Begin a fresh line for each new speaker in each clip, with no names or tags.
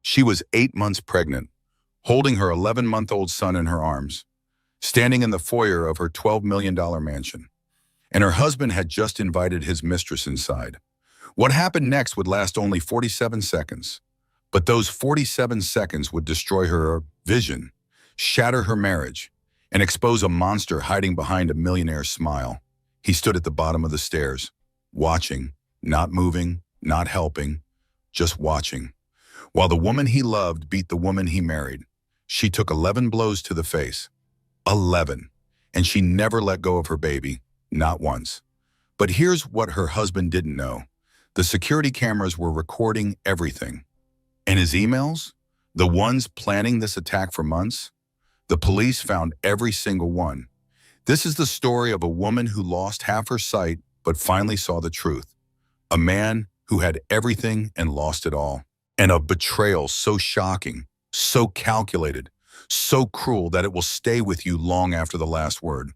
She was 8 months pregnant, holding her 11-month-old son in her arms, standing in the foyer of her $12 million mansion. And her husband had just invited his mistress inside. What happened next would last only 47 seconds. But those 47 seconds would destroy her vision, shatter her marriage, and expose a monster hiding behind a millionaire's smile. He stood at the bottom of the stairs, watching, not moving, not helping, just watching. While the woman he loved beat the woman he married, she took 11 blows to the face. 11. And she never let go of her baby, not once. But here's what her husband didn't know. The security cameras were recording everything. And his emails? The ones planning this attack for months? The police found every single one. This is the story of a woman who lost half her sight but finally saw the truth. A man who had everything and lost it all. And a betrayal so shocking, so calculated, so cruel that it will stay with you long after the last word.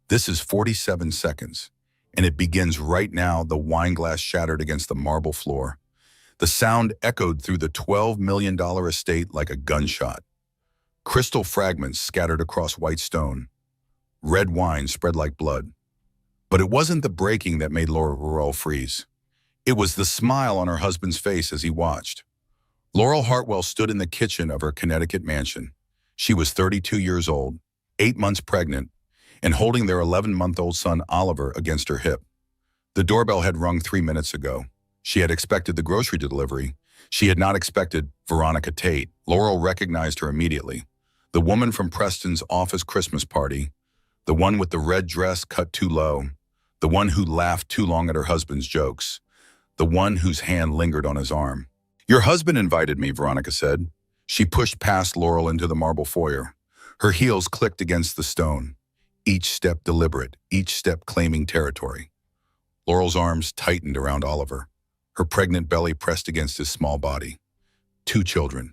This is 47 seconds, and it begins right now. The wine glass shattered against the marble floor. The sound echoed through the $12 million estate like a gunshot. Crystal fragments scattered across white stone. Red wine spread like blood. But it wasn't the breaking that made Laurel freeze. It was the smile on her husband's face as he watched. Laurel Hartwell stood in the kitchen of her Connecticut mansion. She was 32 years old, 8 months pregnant, and holding their 11-month-old son Oliver against her hip. The doorbell had rung 3 minutes ago. She had expected the grocery delivery. She had not expected Veronica Tate. Laurel recognized her immediately. The woman from Preston's office Christmas party, the one with the red dress cut too low, the one who laughed too long at her husband's jokes, the one whose hand lingered on his arm. "Your husband invited me," Veronica said. She pushed past Laurel into the marble foyer. Her heels clicked against the stone, each step deliberate, each step claiming territory. Laurel's arms tightened around Oliver. Her pregnant belly pressed against his small body. 2 children.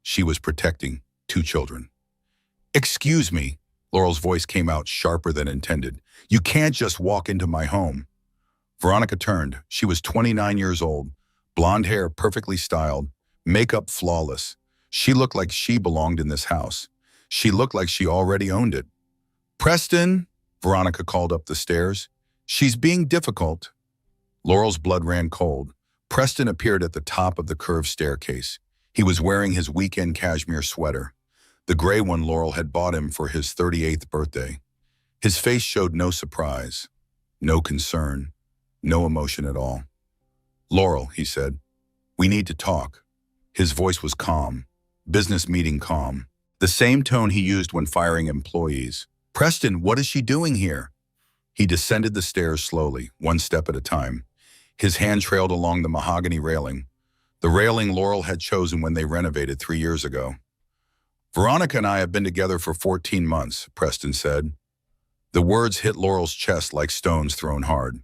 She was protecting 2 children. "Excuse me," Laurel's voice came out sharper than intended. "You can't just walk into my home." Veronica turned. She was 29 years old, blonde hair perfectly styled, makeup flawless. She looked like she belonged in this house. She looked like she already owned it. "Preston," Veronica called up the stairs. "She's being difficult." Laurel's blood ran cold. Preston appeared at the top of the curved staircase. He was wearing his weekend cashmere sweater, the gray one Laurel had bought him for his 38th birthday. His face showed no surprise, no concern, no emotion at all. "Laurel," he said, "we need to talk." His voice was calm, business meeting calm, the same tone he used when firing employees. "Preston, what is she doing here?" He descended the stairs slowly, 1 step at a time. His hand trailed along the mahogany railing, the railing Laurel had chosen when they renovated 3 years ago. "Veronica and I have been together for 14 months, Preston said. The words hit Laurel's chest like stones thrown hard.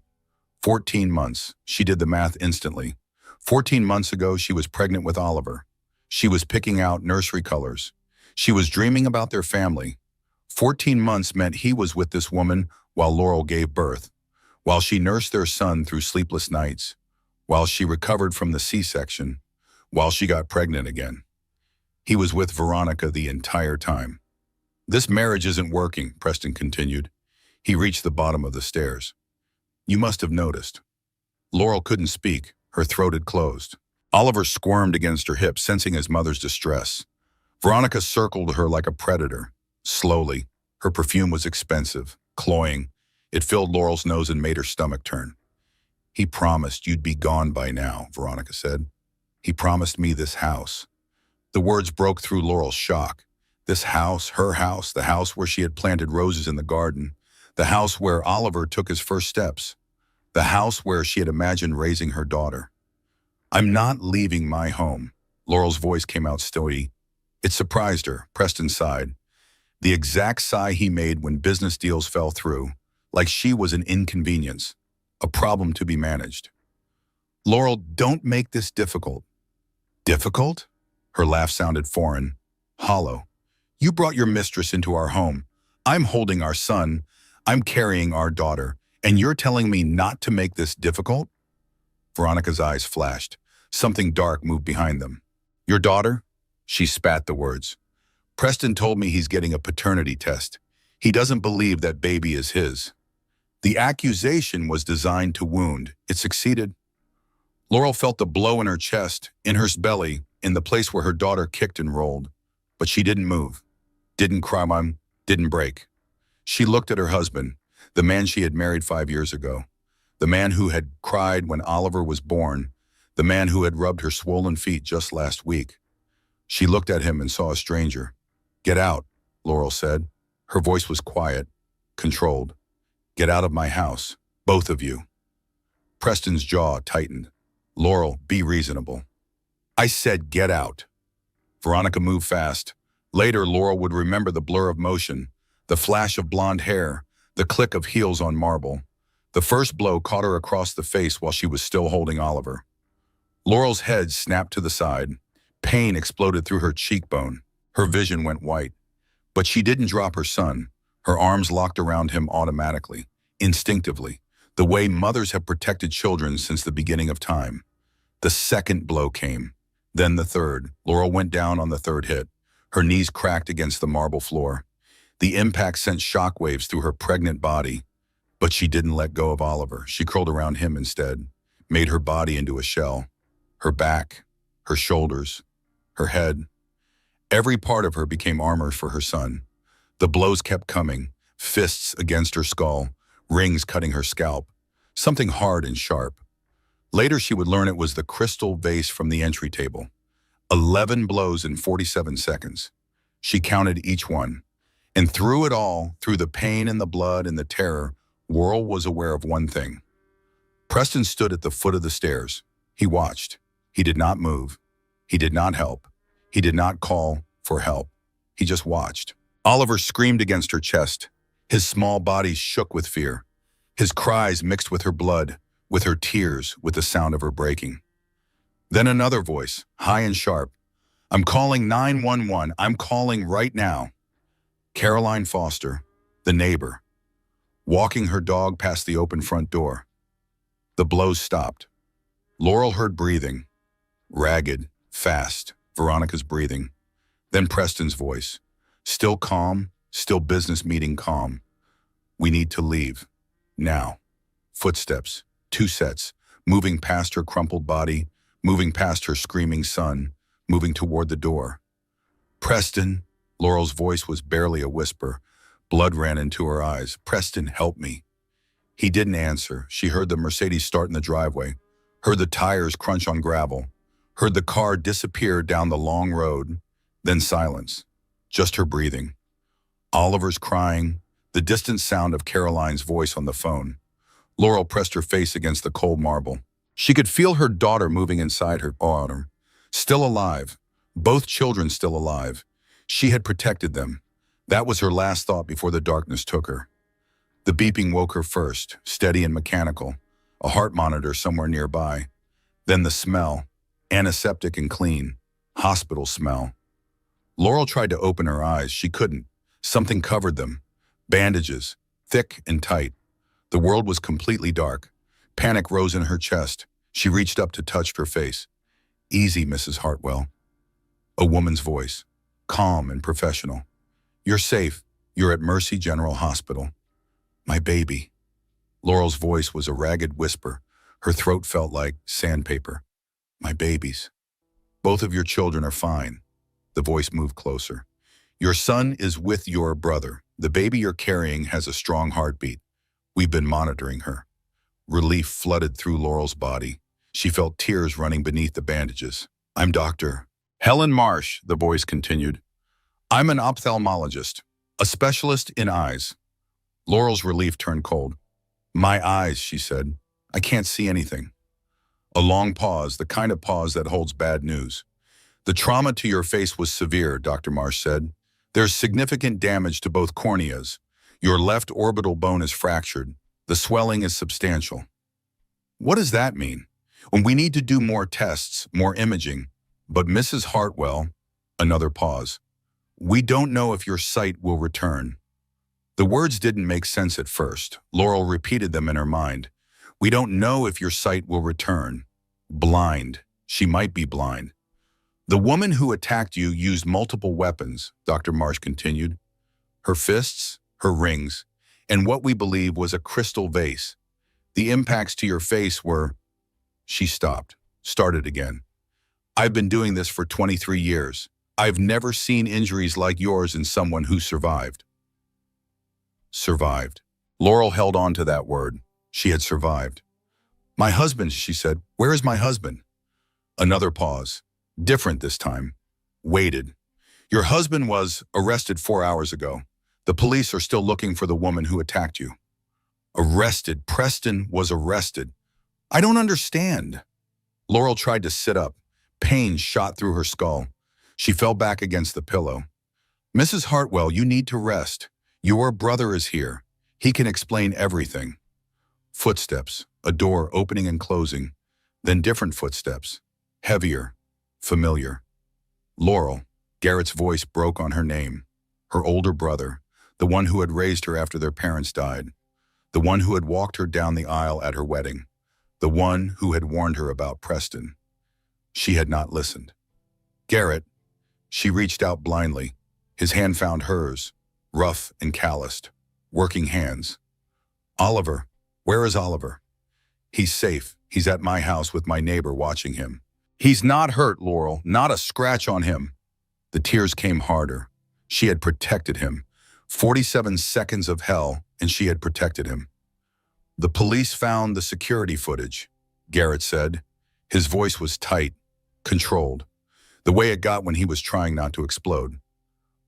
14 months. She did the math instantly. 14 months ago, she was pregnant with Oliver. She was picking out nursery colors. She was dreaming about their family. 14 months meant he was with this woman while Laurel gave birth, while she nursed their son through sleepless nights, while she recovered from the C-section, while she got pregnant again. He was with Veronica the entire time. "This marriage isn't working," Preston continued. He reached the bottom of the stairs. "You must have noticed." Laurel couldn't speak. Her throat had closed. Oliver squirmed against her hip, sensing his mother's distress. Veronica circled her like a predator. Slowly, her perfume was expensive, cloying. It filled Laurel's nose and made her stomach turn. "He promised you'd be gone by now," Veronica said. "He promised me this house." The words broke through Laurel's shock. This house, her house, the house where she had planted roses in the garden, the house where Oliver took his first steps, the house where she had imagined raising her daughter. "I'm not leaving my home." Laurel's voice came out steady. It surprised her. Preston sighed. The exact sigh he made when business deals fell through, like she was an inconvenience, a problem to be managed. "Laurel, don't make this difficult." "Difficult?" Her laugh sounded foreign, hollow. "You brought your mistress into our home. I'm holding our son. I'm carrying our daughter. And you're telling me not to make this difficult?" Veronica's eyes flashed. Something dark moved behind them. Your daughter? She spat the words. Preston told me he's getting a paternity test. He doesn't believe that baby is his. The accusation was designed to wound. It succeeded. Laurel felt the blow in her chest, in her belly, in the place where her daughter kicked and rolled. But she didn't move, didn't cry, didn't break. She looked at her husband, the man she had married 5 years ago, the man who had cried when Oliver was born, the man who had rubbed her swollen feet just last week. She looked at him and saw a stranger. Get out, Laurel said. Her voice was quiet, controlled. Get out of my house, both of you. Preston's jaw tightened. Laurel, be reasonable. I said get out. Veronica moved fast. Later, Laurel would remember the blur of motion, the flash of blonde hair, the click of heels on marble. The first blow caught her across the face while she was still holding Oliver. Laurel's head snapped to the side. Pain exploded through her cheekbone. Her vision went white. But she didn't drop her son. Her arms locked around him automatically, instinctively, the way mothers have protected children since the beginning of time. The second blow came, then the third. Laurel went down on the third hit. Her knees cracked against the marble floor. The impact sent shockwaves through her pregnant body. But she didn't let go of Oliver. She curled around him instead, made her body into a shell. Her back, her shoulders, her head. Every part of her became armor for her son. The blows kept coming, fists against her skull, rings cutting her scalp, something hard and sharp. Later she would learn it was the crystal vase from the entry table. 11 blows in 47 seconds. She counted each one. And through it all, through the pain and the blood and the terror, Laurel was aware of one thing. Preston stood at the foot of the stairs. He watched. He did not move. He did not help. He did not call for help. He just watched. Oliver screamed against her chest. His small body shook with fear. His cries mixed with her blood, with her tears, with the sound of her breaking. Then another voice, high and sharp. I'm calling 911. I'm calling right now. Caroline Foster, the neighbor, walking her dog past the open front door. The blows stopped. Laurel heard breathing, ragged, fast, Veronica's breathing. Then Preston's voice, still calm, still business meeting calm. We need to leave. Now. Footsteps, 2 sets, moving past her crumpled body, moving past her screaming son, moving toward the door. Preston, Laurel's voice was barely a whisper. Blood ran into her eyes. Preston, help me. He didn't answer. She heard the Mercedes start in the driveway, heard the tires crunch on gravel, heard the car disappear down the long road, then silence, just her breathing. Oliver's crying, the distant sound of Caroline's voice on the phone. Laurel pressed her face against the cold marble. She could feel her daughter moving inside her arm, still alive, both children still alive. She had protected them. That was her last thought before the darkness took her. The beeping woke her first, steady and mechanical, a heart monitor somewhere nearby. Then the smell, antiseptic and clean, hospital smell. Laurel tried to open her eyes. She couldn't. Something covered them. Bandages, thick and tight. The world was completely dark. Panic rose in her chest. She reached up to touch her face. Easy, Mrs. Hartwell. A woman's voice, calm and professional. You're safe. You're at Mercy General Hospital. My baby. Laurel's voice was a ragged whisper. Her throat felt like sandpaper. My babies. Both of your children are fine. The voice moved closer. Your son is with your brother. The baby you're carrying has a strong heartbeat. We've been monitoring her. Relief flooded through Laurel's body. She felt tears running beneath the bandages. I'm Dr. Helen Marsh, the voice continued. I'm an ophthalmologist, a specialist in eyes. Laurel's relief turned cold. My eyes, she said. I can't see anything. A long pause, the kind of pause that holds bad news. The trauma to your face was severe, Dr. Marsh said. There's significant damage to both corneas. Your left orbital bone is fractured. The swelling is substantial. What does that mean? When we need to do more tests, more imaging. But Mrs. Hartwell, another pause. We don't know if your sight will return. The words didn't make sense at first. Laurel repeated them in her mind. We don't know if your sight will return. Blind. She might be blind. The woman who attacked you used multiple weapons, Dr. Marsh continued. Her fists, her rings, and what we believe was a crystal vase. The impacts to your face were... She stopped, started again. I've been doing this for 23 years. I've never seen injuries like yours in someone who survived. Survived. Laurel held on to that word. She had survived. My husband, she said. Where is my husband? Another pause. Different this time. Waited. Your husband was arrested 4 hours ago. The police are still looking for the woman who attacked you. Arrested. Preston was arrested. I don't understand. Laurel tried to sit up. Pain shot through her skull. She fell back against the pillow. Mrs. Hartwell, you need to rest. Your brother is here. He can explain everything. Footsteps, a door opening and closing, then different footsteps, heavier, familiar. Laurel, Garrett's voice broke on her name. Her older brother, the one who had raised her after their parents died, the one who had walked her down the aisle at her wedding, the one who had warned her about Preston. She had not listened. Garrett, she reached out blindly. His hand found hers, rough and calloused, working hands. Oliver, where is Oliver? He's safe. He's at my house with my neighbor watching him. He's not hurt, Laurel, not a scratch on him. The tears came harder. She had protected him. 47 seconds of hell, and she had protected him. The police found the security footage, Garrett said. His voice was tight, controlled, the way it got when he was trying not to explode.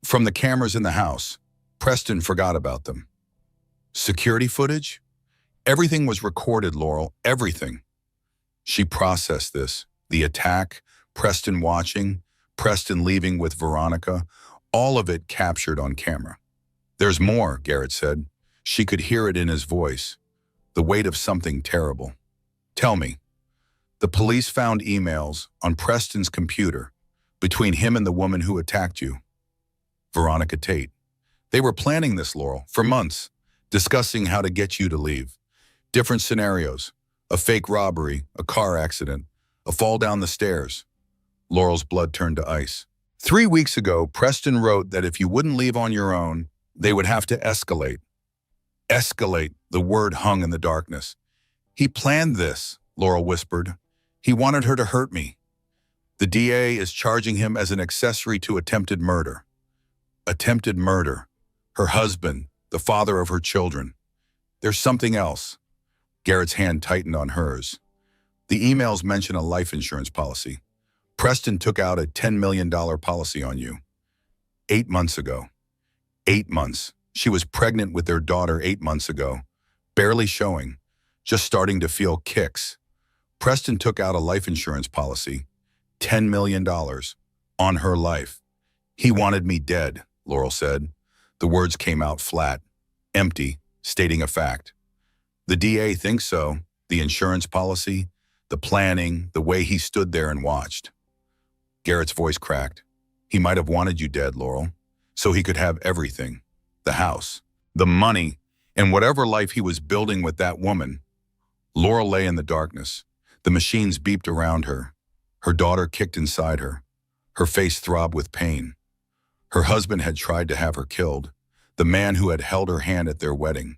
From the cameras in the house, Preston forgot about them. Security footage? Everything was recorded, Laurel, everything. She processed this. The attack, Preston watching, Preston leaving with Veronica, all of it captured on camera. There's more, Garrett said. She could hear it in his voice, the weight of something terrible. Tell me. The police found emails on Preston's computer between him and the woman who attacked you, Veronica Tate. They were planning this, Laurel, for months, discussing how to get you to leave. Different scenarios, a fake robbery, a car accident, a fall down the stairs. Laurel's blood turned to ice. 3 weeks ago, Preston wrote that if you wouldn't leave on your own, they would have to escalate. Escalate, the word hung in the darkness. He planned this, Laurel whispered. He wanted her to hurt me. The DA is charging him as an accessory to attempted murder. Attempted murder. Her husband, the father of her children. There's something else. Garrett's hand tightened on hers. The emails mention a life insurance policy. Preston took out a $10 million policy on you. 8 months ago. 8 months. She was pregnant with their daughter 8 months ago. Barely showing. Just starting to feel kicks. Preston took out a life insurance policy. $10 million. On her life. He wanted me dead, Laurel said. The words came out flat. Empty. Stating a fact. The DA thinks so. The insurance policy. The planning. The way he stood there and watched. Garrett's voice cracked. He might have wanted you dead, Laurel. So he could have everything. The house. The money. And whatever life he was building with that woman. Laurel lay in the darkness. The machines beeped around her. Her daughter kicked inside her. Her face throbbed with pain. Her husband had tried to have her killed. The man who had held her hand at their wedding.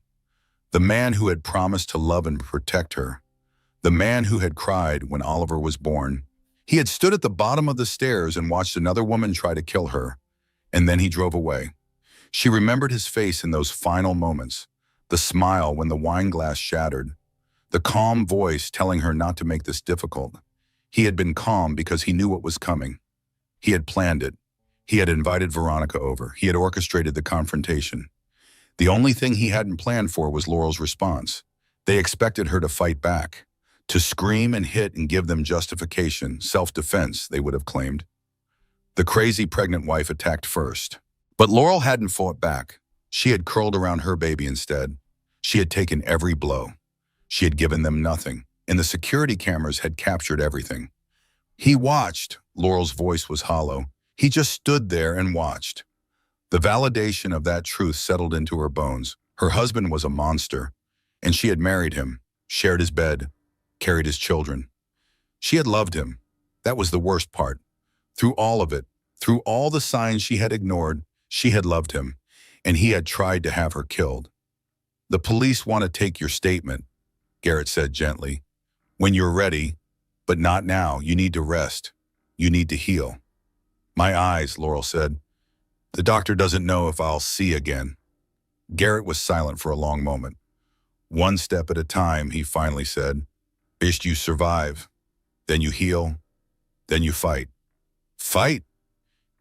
The man who had promised to love and protect her. The man who had cried when Oliver was born. He had stood at the bottom of the stairs and watched another woman try to kill her. And then he drove away. She remembered his face in those final moments. The smile when the wine glass shattered. The calm voice telling her not to make this difficult. He had been calm because he knew what was coming. He had planned it. He had invited Veronica over. He had orchestrated the confrontation. The only thing he hadn't planned for was Laurel's response. They expected her to fight back, to scream and hit and give them justification, self-defense, they would have claimed. The crazy pregnant wife attacked first. But Laurel hadn't fought back. She had curled around her baby instead. She had taken every blow. She had given them nothing, and the security cameras had captured everything. He watched. Laurel's voice was hollow. He just stood there and watched. The validation of that truth settled into her bones. Her husband was a monster, and she had married him, shared his bed, carried his children. She had loved him. That was the worst part. Through all of it, through all the signs she had ignored, she had loved him, and he had tried to have her killed. The police want to take your statement, Garrett said gently. When you're ready, but not now. You need to rest. You need to heal. My eyes, Laurel said. The doctor doesn't know if I'll see again. Garrett was silent for a long moment. One step at a time, he finally said. First you survive, then you heal, then you fight. Fight?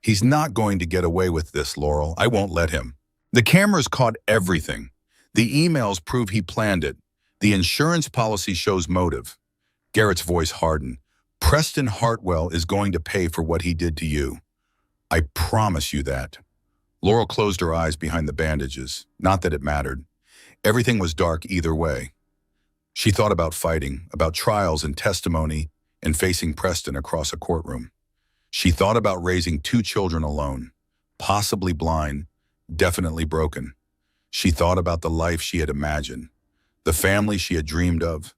He's not going to get away with this, Laurel. I won't let him. The cameras caught everything. The emails prove he planned it. The insurance policy shows motive. Garrett's voice hardened. Preston Hartwell is going to pay for what he did to you. I promise you that. Laurel closed her eyes behind the bandages. Not that it mattered. Everything was dark either way. She thought about fighting, about trials and testimony, and facing Preston across a courtroom. She thought about raising 2 children alone, possibly blind, definitely broken. She thought about the life she had imagined, the family she had dreamed of,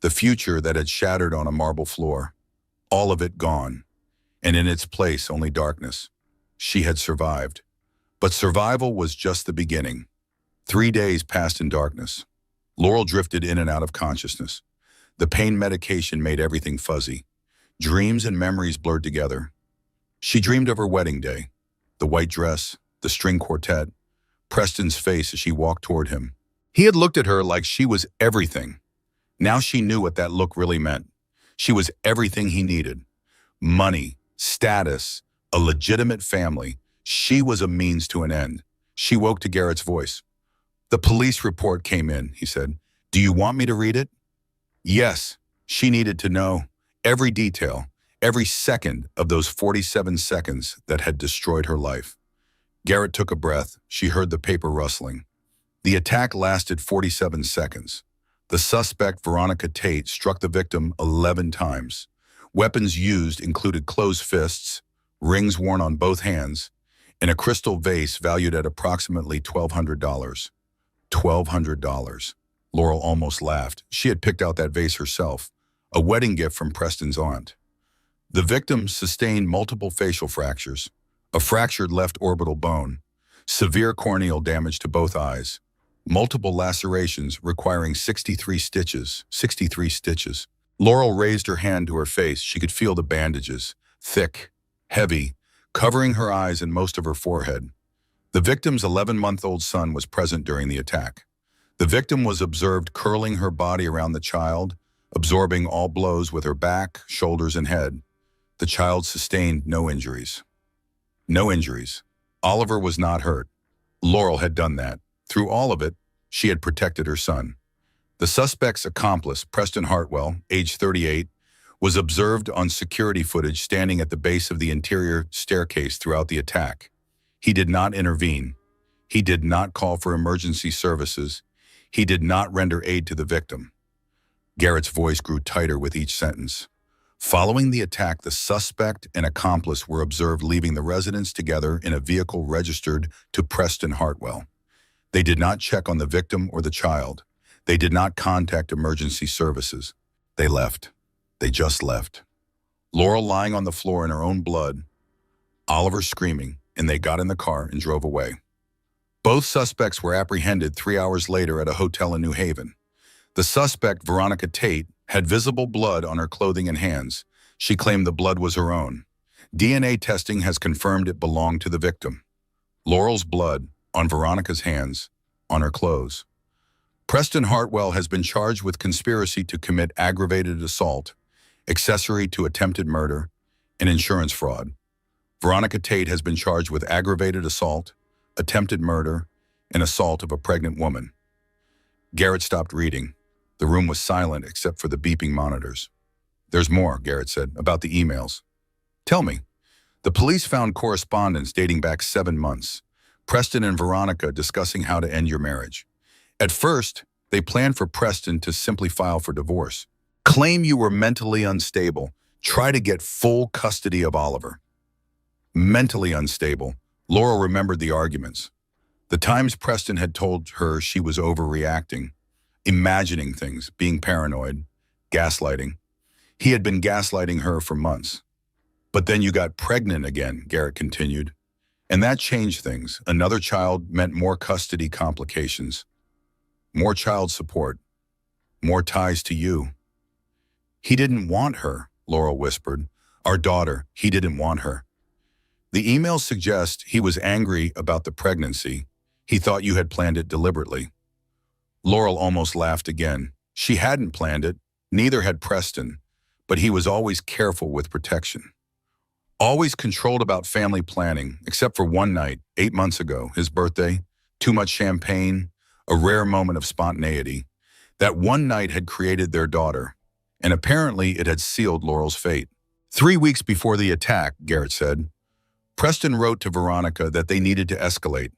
the future that had shattered on a marble floor. All of it gone, and in its place only darkness. She had survived. But survival was just the beginning. 3 days passed in darkness. Laurel drifted in and out of consciousness. The pain medication made everything fuzzy. Dreams and memories blurred together. She dreamed of her wedding day, the white dress, the string quartet, Preston's face as she walked toward him. He had looked at her like she was everything. Now she knew what that look really meant. She was everything he needed. Money, status, a legitimate family. She was a means to an end. She woke to Garrett's voice. The police report came in, he said. Do you want me to read it? Yes, she needed to know every detail, every second of those 47 seconds that had destroyed her life. Garrett took a breath. She heard the paper rustling. The attack lasted 47 seconds. The suspect, Veronica Tate, struck the victim 11 times. Weapons used included closed fists, rings worn on both hands, and a crystal vase valued at approximately $1,200. $1,200. Laurel almost laughed. She had picked out that vase herself, a wedding gift from Preston's aunt. The victim sustained multiple facial fractures, a fractured left orbital bone, severe corneal damage to both eyes, multiple lacerations requiring 63 stitches. 63 stitches. Laurel raised her hand to her face. She could feel the bandages, thick, heavy, covering her eyes and most of her forehead. The victim's 11-month-old son was present during the attack. The victim was observed curling her body around the child, absorbing all blows with her back, shoulders, and head. The child sustained no injuries. No injuries. Oliver was not hurt. Laurel had done that. Through all of it, she had protected her son. The suspect's accomplice, Preston Hartwell, age 38, was observed on security footage standing at the base of the interior staircase throughout the attack. He did not intervene. He did not call for emergency services. He did not render aid to the victim. Garrett's voice grew tighter with each sentence. Following the attack, the suspect and accomplice were observed leaving the residence together in a vehicle registered to Preston Hartwell. They did not check on the victim or the child. They did not contact emergency services. They left. They just left. Laurel lying on the floor in her own blood, Oliver screaming, and they got in the car and drove away. Both suspects were apprehended 3 hours later at a hotel in New Haven. The suspect, Veronica Tate, had visible blood on her clothing and hands. She claimed the blood was her own. DNA testing has confirmed it belonged to the victim. Laurel's blood on Veronica's hands, on her clothes. Preston Hartwell has been charged with conspiracy to commit aggravated assault, accessory to attempted murder, and insurance fraud. Veronica Tate has been charged with aggravated assault, attempted murder, and assault of a pregnant woman. Garrett stopped reading. The room was silent except for the beeping monitors. There's more, Garrett said, about the emails. Tell me. The police found correspondence dating back 7 months. Preston and Veronica discussing how to end your marriage. At first, they planned for Preston to simply file for divorce. Claim you were mentally unstable. Try to get full custody of Oliver. Mentally unstable. Laurel remembered the arguments. The times Preston had told her she was overreacting, imagining things, being paranoid, gaslighting. He had been gaslighting her for months. But then you got pregnant again, Garrett continued. And that changed things. Another child meant more custody complications, more child support, more ties to you. He didn't want her, Laurel whispered. Our daughter, he didn't want her. The emails suggest he was angry about the pregnancy. He thought you had planned it deliberately. Laurel almost laughed again. She hadn't planned it, neither had Preston, but he was always careful with protection. Always controlled about family planning, except for one night, 8 months ago, his birthday, too much champagne, a rare moment of spontaneity. That one night had created their daughter, and apparently it had sealed Laurel's fate. 3 weeks before the attack, Garrett said, Preston wrote to Veronica that they needed to escalate,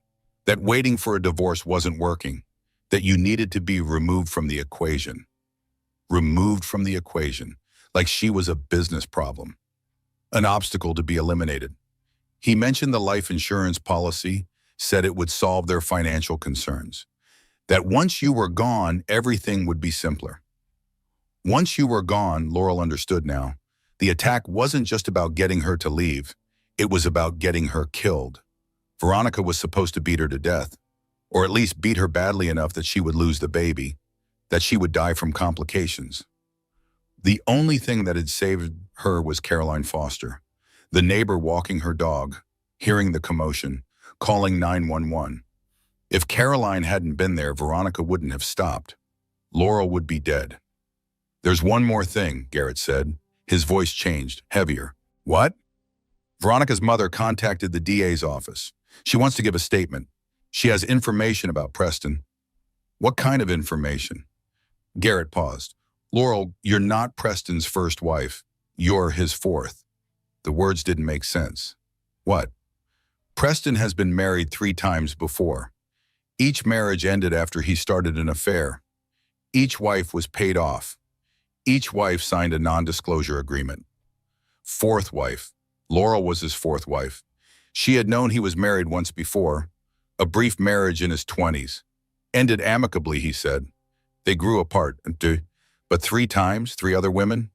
that waiting for a divorce wasn't working, that you needed to be removed from the equation. Removed from the equation, like she was a business problem, an obstacle to be eliminated. He mentioned the life insurance policy, said it would solve their financial concerns, that once you were gone, everything would be simpler. Once you were gone, Laurel understood now. The attack wasn't just about getting her to leave. It was about getting her killed. Veronica was supposed to beat her to death, or at least beat her badly enough that she would lose the baby, that she would die from complications. The only thing that had saved her was Caroline Foster, the neighbor walking her dog, hearing the commotion, calling 911. If Caroline hadn't been there, Veronica wouldn't have stopped. Laurel would be dead. There's one more thing, Garrett said. His voice changed, heavier. What? Veronica's mother contacted the DA's office. She wants to give a statement. She has information about Preston. What kind of information? Garrett paused. Laurel, you're not Preston's first wife. You're his fourth. The words didn't make sense. What? Preston has been married 3 times before. Each marriage ended after he started an affair. Each wife was paid off. Each wife signed a non-disclosure agreement. Fourth wife. Laurel was his fourth wife. She had known he was married once before, a brief marriage in his 20s. Ended amicably, he said. They grew apart, but 3 times, 3 other women?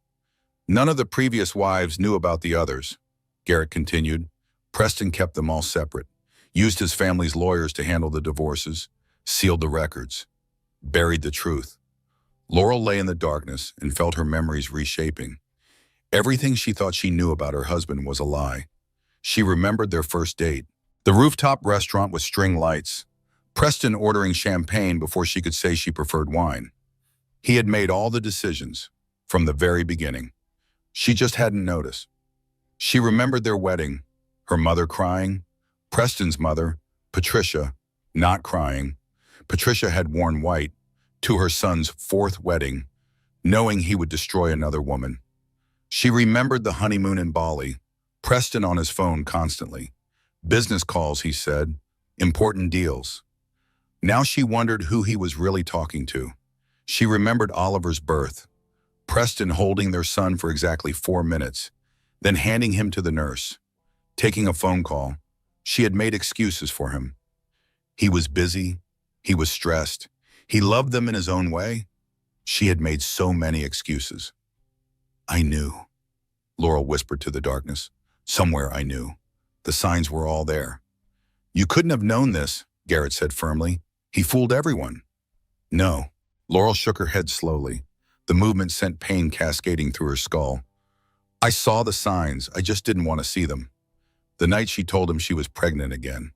None of the previous wives knew about the others, Garrett continued. Preston kept them all separate, used his family's lawyers to handle the divorces, sealed the records, buried the truth. Laurel lay in the darkness and felt her memories reshaping. Everything she thought she knew about her husband was a lie. She remembered their first date, the rooftop restaurant with string lights, Preston ordering champagne before she could say she preferred wine. He had made all the decisions from the very beginning. She just hadn't noticed. She remembered their wedding, her mother crying, Preston's mother, Patricia, not crying. Patricia had worn white to her son's 4th wedding, knowing he would destroy another woman. She remembered the honeymoon in Bali, Preston on his phone constantly. Business calls, he said, important deals. Now she wondered who he was really talking to. She remembered Oliver's birth, Preston holding their son for exactly 4 minutes, then handing him to the nurse, taking a phone call. She had made excuses for him. He was busy. He was stressed. He loved them in his own way. She had made so many excuses. I knew, Laurel whispered to the darkness. Somewhere I knew. The signs were all there. You couldn't have known this, Garrett said firmly. He fooled everyone. No. Laurel shook her head slowly. The movement sent pain cascading through her skull. I saw the signs. I just didn't want to see them. The night she told him she was pregnant again.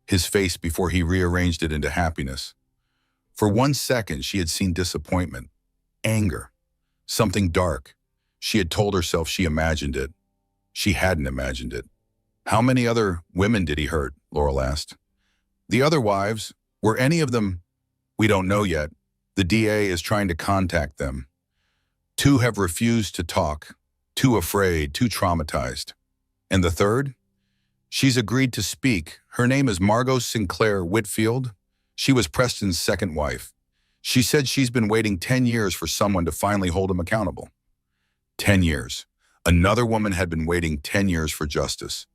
His face before he rearranged it into happiness. For 1 second, she had seen disappointment, anger, something dark. She had told herself she imagined it. She hadn't imagined it. How many other women did he hurt? Laurel asked. The other wives, were any of them? We don't know yet. The DA is trying to contact them. 2 have refused to talk, too afraid, too traumatized. And the third? She's agreed to speak. Her name is Margot Sinclair Whitfield. She was Preston's 2nd wife. She said she's been waiting 10 years for someone to finally hold him accountable. 10 years. Another woman had been waiting 10 years for justice.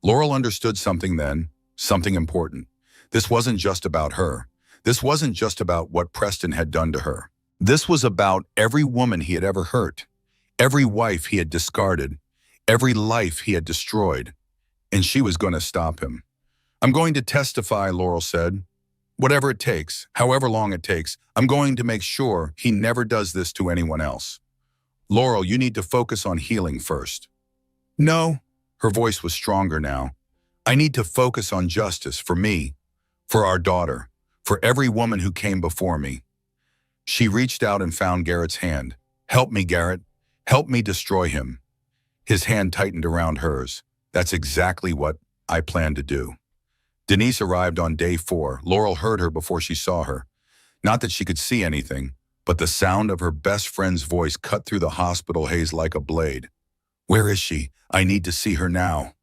Laurel understood something then, something important. This wasn't just about her. This wasn't just about what Preston had done to her. This was about every woman he had ever hurt, every wife he had discarded, every life he had destroyed, and she was going to stop him. I'm going to testify, Laurel said. Whatever it takes, however long it takes, I'm going to make sure he never does this to anyone else. Laurel, you need to focus on healing first. No, her voice was stronger now. I need to focus on justice for me, for our daughter, for every woman who came before me. She reached out and found Garrett's hand. Help me, Garrett. Help me destroy him. His hand tightened around hers. That's exactly what I plan to do. Denise arrived on day 4. Laurel heard her before she saw her. Not that she could see anything, but the sound of her best friend's voice cut through the hospital haze like a blade. Where is she? I need to see her now.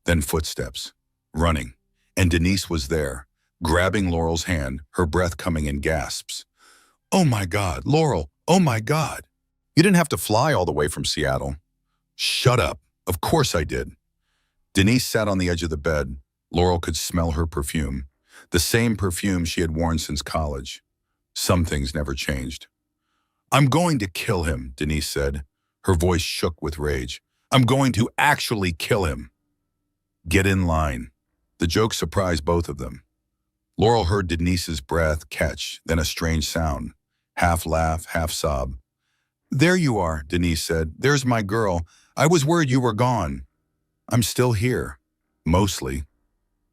Then footsteps, running, and Denise was there, grabbing Laurel's hand, her breath coming in gasps. Oh my God, Laurel, oh my God. You didn't have to fly all the way from Seattle. Shut up. Of course I did. Denise sat on the edge of the bed. Laurel could smell her perfume, the same perfume she had worn since college. Some things never changed. I'm going to kill him, Denise said. Her voice shook with rage. I'm going to actually kill him. Get in line. The joke surprised both of them. Laurel heard Denise's breath catch, then a strange sound. Half laugh, half sob. There you are, Denise said. There's my girl. I was worried you were gone. I'm still here. Mostly.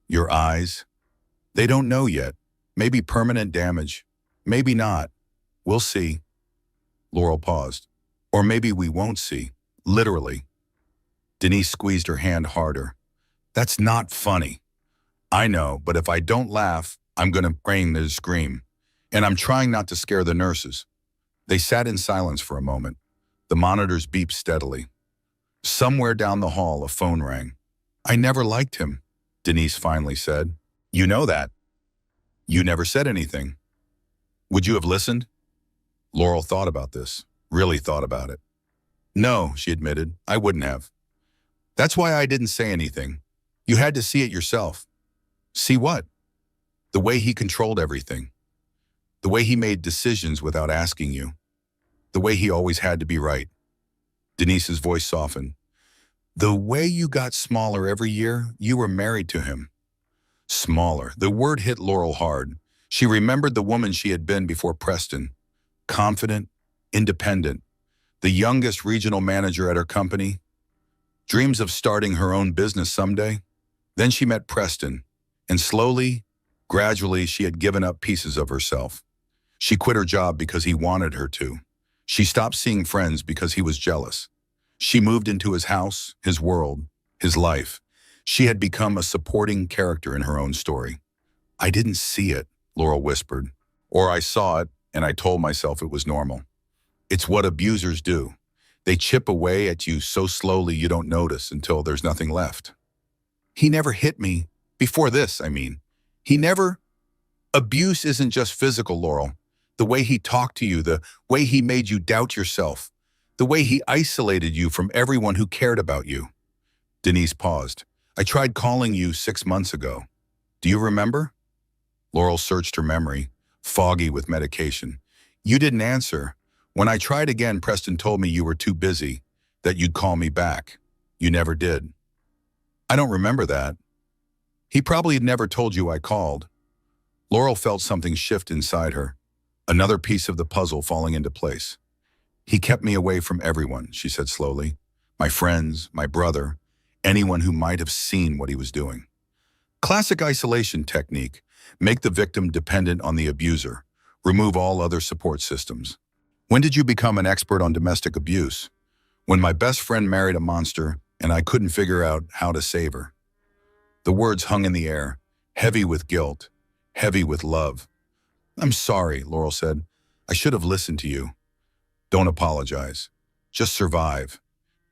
Your eyes? They don't know yet. Maybe permanent damage. Maybe not. We'll see. Laurel paused. Or maybe we won't see. Literally. Denise squeezed her hand harder. That's not funny. I know, but if I don't laugh, I'm going to bring the scream. And I'm trying not to scare the nurses. They sat in silence for a moment. The monitors beeped steadily. Somewhere down the hall, a phone rang. I never liked him, Denise finally said. You know that. You never said anything. Would you have listened? Laurel thought about this, really thought about it. No, she admitted, I wouldn't have. That's why I didn't say anything. You had to see it yourself. See what? The way he controlled everything. The way he made decisions without asking you. The way he always had to be right. Denise's voice softened. The way you got smaller every year, you were married to him. Smaller. The word hit Laurel hard. She remembered the woman she had been before Preston. Confident, independent, the youngest regional manager at her company. Dreams of starting her own business someday. Then she met Preston, and slowly, gradually, she had given up pieces of herself. She quit her job because he wanted her to. She stopped seeing friends because he was jealous. She moved into his house, his world, his life. She had become a supporting character in her own story. I didn't see it, Laurel whispered. Or I saw it, and I told myself it was normal. It's what abusers do. They chip away at you so slowly you don't notice until there's nothing left. He never hit me. Before this, I mean. He never... Abuse isn't just physical, Laurel. The way he talked to you, the way he made you doubt yourself, the way he isolated you from everyone who cared about you. Denise paused. I tried calling you 6 months ago. Do you remember? Laurel searched her memory, foggy with medication. You didn't answer. When I tried again, Preston told me you were too busy, that you'd call me back. You never did. I don't remember that. He probably had never told you I called. Laurel felt something shift inside her, another piece of the puzzle falling into place. He kept me away from everyone, she said slowly. My friends, my brother, anyone who might have seen what he was doing. Classic isolation technique. Make the victim dependent on the abuser. Remove all other support systems. When did you become an expert on domestic abuse? When my best friend married a monster and I couldn't figure out how to save her. The words hung in the air, heavy with guilt, heavy with love. I'm sorry, Laurel said. I should have listened to you. Don't apologize. Just survive.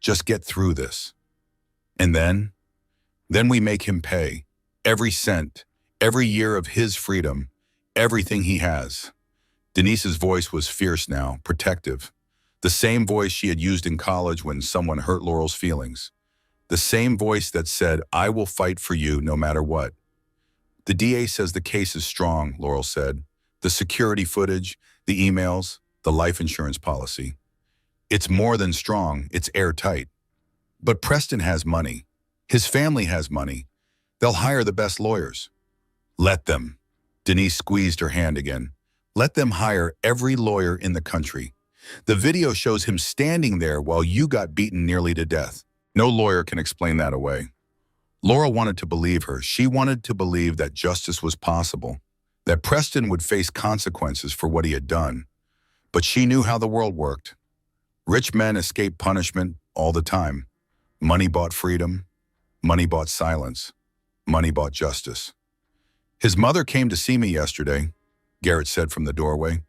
Just get through this. And then we make him pay. Every cent, every year of his freedom, everything he has. Denise's voice was fierce now, protective. The same voice she had used in college when someone hurt Laurel's feelings. The same voice that said, I will fight for you no matter what. The DA says the case is strong, Laurel said. The security footage, the emails, the life insurance policy. It's more than strong, it's airtight. But Preston has money. His family has money. They'll hire the best lawyers. Let them. Denise squeezed her hand again. Let them hire every lawyer in the country. The video shows him standing there while you got beaten nearly to death. No lawyer can explain that away. Laura wanted to believe her. She wanted to believe that justice was possible, that Preston would face consequences for what he had done. But she knew how the world worked. Rich men escape punishment all the time. Money bought freedom. Money bought silence. Money bought justice. His mother came to see me yesterday, Garrett said from the doorway.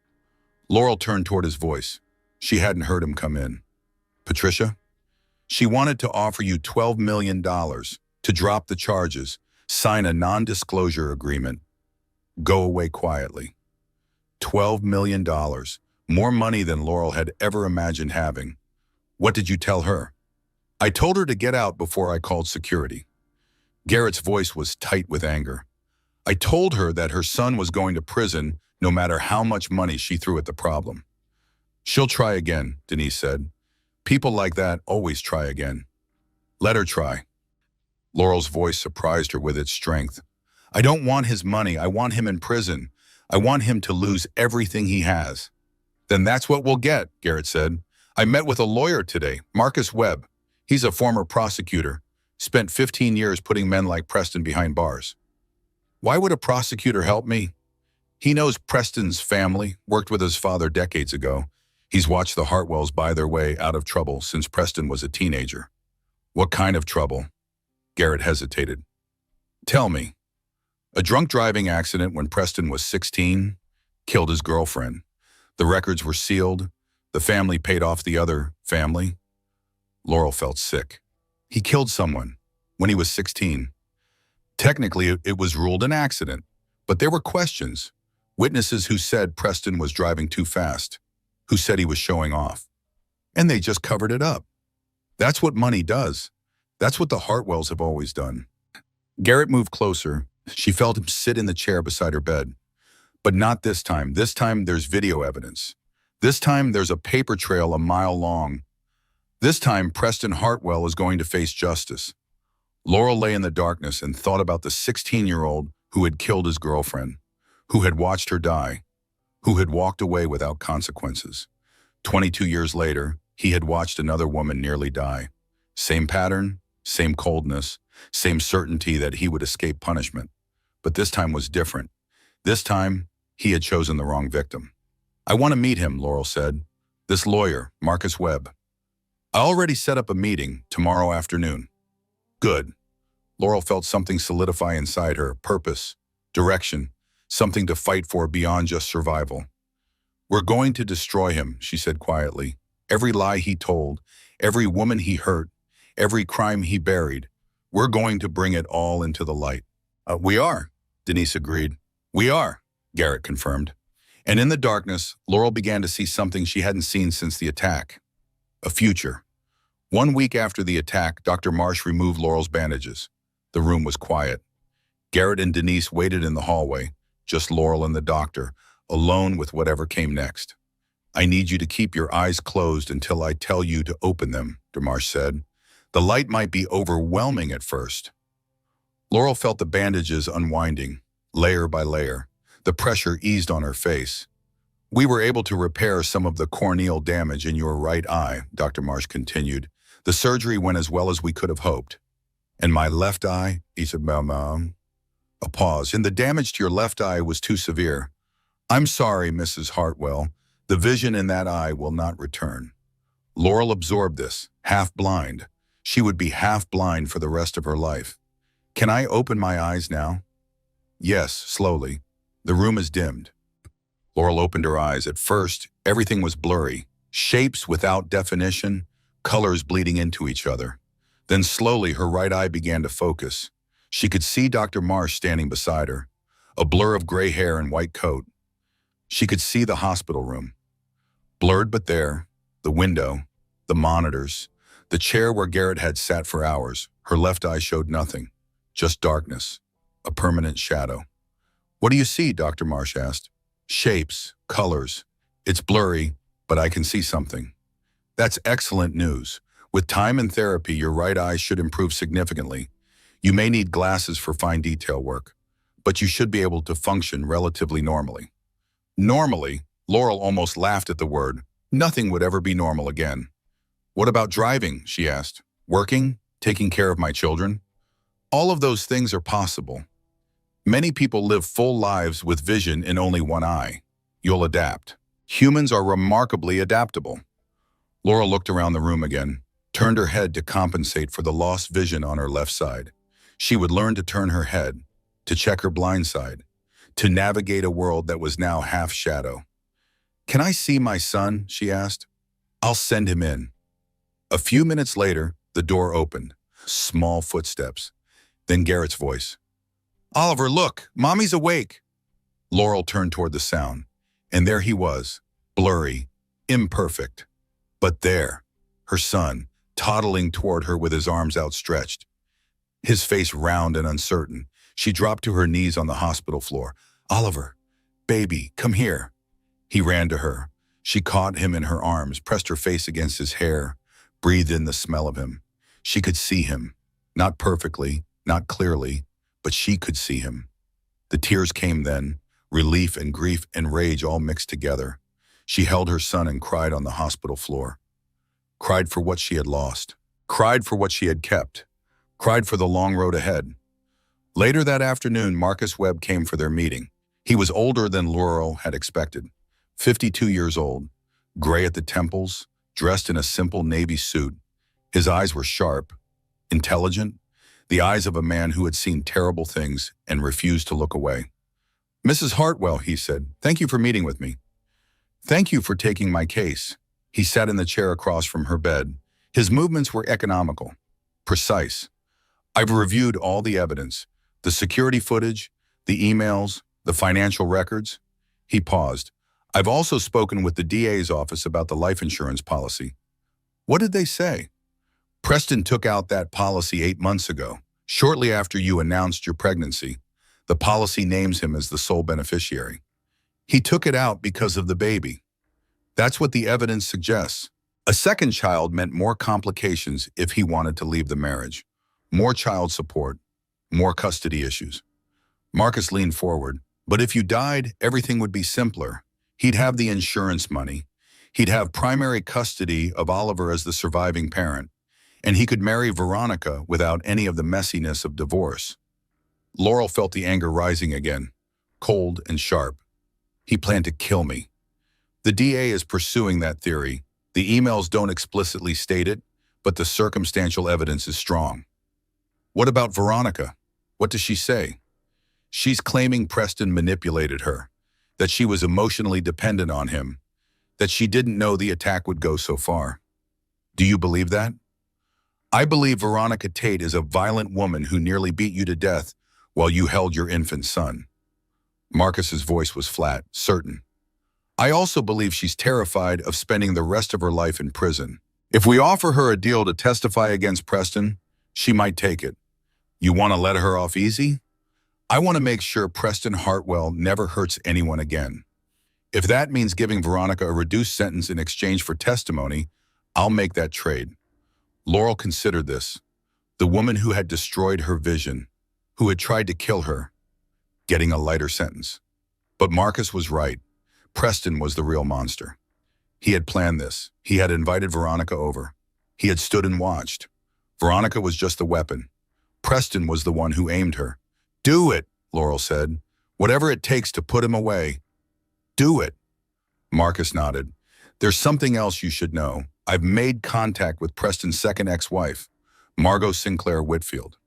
Laurel turned toward his voice. She hadn't heard him come in. Patricia? She wanted to offer you $12 million to drop the charges, sign a non-disclosure agreement, go away quietly. $12 million, more money than Laurel had ever imagined having. What did you tell her? I told her to get out before I called security. Garrett's voice was tight with anger. I told her that her son was going to prison no matter how much money she threw at the problem. She'll try again, Denise said. People like that always try again. Let her try. Laurel's voice surprised her with its strength. I don't want his money. I want him in prison. I want him to lose everything he has. Then that's what we'll get, Garrett said. I met with a lawyer today, Marcus Webb. He's a former prosecutor, spent 15 years putting men like Preston behind bars. Why would a prosecutor help me? He knows Preston's family, worked with his father decades ago. He's watched the Hartwells buy their way out of trouble since Preston was a teenager. What kind of trouble? Garrett hesitated. Tell me. A drunk driving accident when Preston was 16 killed his girlfriend. The records were sealed. The family paid off the other family. Laurel felt sick. He killed someone when he was 16. Technically, it was ruled an accident, but there were questions. Witnesses who said Preston was driving too fast, who said he was showing off. And they just covered it up. That's what money does. That's what the Hartwells have always done. Garrett moved closer. She felt him sit in the chair beside her bed. But not this time. This time there's video evidence. This time there's a paper trail a mile long. This time Preston Hartwell is going to face justice. Laurel lay in the darkness and thought about the 16-year-old who had killed his girlfriend, who had watched her die, who had walked away without consequences. 22 years later, he had watched another woman nearly die. Same pattern, same coldness, same certainty that he would escape punishment. But this time was different. This time, he had chosen the wrong victim. I want to meet him, Laurel said. This lawyer, Marcus Webb. I already set up a meeting tomorrow afternoon. Good. Laurel felt something solidify inside her, purpose, direction, something to fight for beyond just survival. We're going to destroy him, she said quietly. Every lie he told, every woman he hurt, every crime he buried, we're going to bring it all into the light. We are, Denise agreed. We are, Garrett confirmed. And in the darkness, Laurel began to see something she hadn't seen since the attack. A future. 1 week after the attack, Dr. Marsh removed Laurel's bandages. The room was quiet. Garrett and Denise waited in the hallway, just Laurel and the doctor, alone with whatever came next. I need you to keep your eyes closed until I tell you to open them, Marsh said. The light might be overwhelming at first. Laurel felt the bandages unwinding, layer by layer. The pressure eased on her face. We were able to repair some of the corneal damage in your right eye, Dr. Marsh continued. The surgery went as well as we could have hoped. And my left eye, he said, a pause. And the damage to your left eye was too severe. I'm sorry, Mrs. Hartwell. The vision in that eye will not return. Laurel absorbed this, half blind. She would be half blind for the rest of her life. Can I open my eyes now? Yes, slowly. The room is dimmed. Laurel opened her eyes. At first, everything was blurry. Shapes without definition, colors bleeding into each other. Then slowly, her right eye began to focus. She could see Dr. Marsh standing beside her, a blur of gray hair and white coat. She could see the hospital room. Blurred but there, the window, the monitors, the chair where Garrett had sat for hours. Her left eye showed nothing, just darkness, a permanent shadow. What do you see? Dr. Marsh asked. Shapes, colors. It's blurry, but I can see something. That's excellent news. With time and therapy, your right eye should improve significantly. You may need glasses for fine detail work, but you should be able to function relatively normally. Normally, Laurel almost laughed at the word. Nothing would ever be normal again. What about driving, she asked. Working? Taking care of my children? All of those things are possible. Many people live full lives with vision in only one eye. You'll adapt. Humans are remarkably adaptable. Laurel looked around the room again, turned her head to compensate for the lost vision on her left side. She would learn to turn her head, to check her blind side, to navigate a world that was now half shadow. Can I see my son? She asked. I'll send him in. A few minutes later, the door opened. Small footsteps. Then Garrett's voice. Oliver, look, Mommy's awake. Laurel turned toward the sound, and there he was, blurry, imperfect. But there, her son, toddling toward her with his arms outstretched. His face round and uncertain. She dropped to her knees on the hospital floor. Oliver, baby, come here. He ran to her. She caught him in her arms, pressed her face against his hair, breathed in the smell of him. She could see him, not perfectly, not clearly, but she could see him. The tears came then, relief and grief and rage all mixed together. She held her son and cried on the hospital floor. Cried for what she had lost. Cried for what she had kept. Cried for the long road ahead. Later that afternoon, Marcus Webb came for their meeting. He was older than Laurel had expected. 52 years old, gray at the temples, dressed in a simple navy suit. His eyes were sharp, intelligent, the eyes of a man who had seen terrible things and refused to look away. Mrs. Hartwell, he said, thank you for meeting with me. Thank you for taking my case. He sat in the chair across from her bed. His movements were economical, precise. I've reviewed all the evidence, the security footage, the emails, the financial records. He paused. I've also spoken with the DA's office about the life insurance policy. What did they say? Preston took out that policy 8 months ago, shortly after you announced your pregnancy. The policy names him as the sole beneficiary. He took it out because of the baby. That's what the evidence suggests. A second child meant more complications if he wanted to leave the marriage. More child support, more custody issues. Marcus leaned forward. But if you died, everything would be simpler. He'd have the insurance money. He'd have primary custody of Oliver as the surviving parent. And he could marry Veronica without any of the messiness of divorce. Laurel felt the anger rising again, cold and sharp. He planned to kill me. The DA is pursuing that theory. The emails don't explicitly state it, but the circumstantial evidence is strong. What about Veronica? What does she say? She's claiming Preston manipulated her, that she was emotionally dependent on him, that she didn't know the attack would go so far. Do you believe that? I believe Veronica Tate is a violent woman who nearly beat you to death while you held your infant son. Marcus's voice was flat, certain. I also believe she's terrified of spending the rest of her life in prison. If we offer her a deal to testify against Preston, she might take it. You want to let her off easy? I want to make sure Preston Hartwell never hurts anyone again. If that means giving Veronica a reduced sentence in exchange for testimony, I'll make that trade. Laurel considered this. The woman who had destroyed her vision, who had tried to kill her, getting a lighter sentence. But Marcus was right. Preston was the real monster. He had planned this. He had invited Veronica over. He had stood and watched. Veronica was just the weapon. Preston was the one who aimed her. Do it, Laurel said. Whatever it takes to put him away. Do it. Marcus nodded. There's something else you should know. I've made contact with Preston's second ex-wife, Margot Sinclair Whitfield.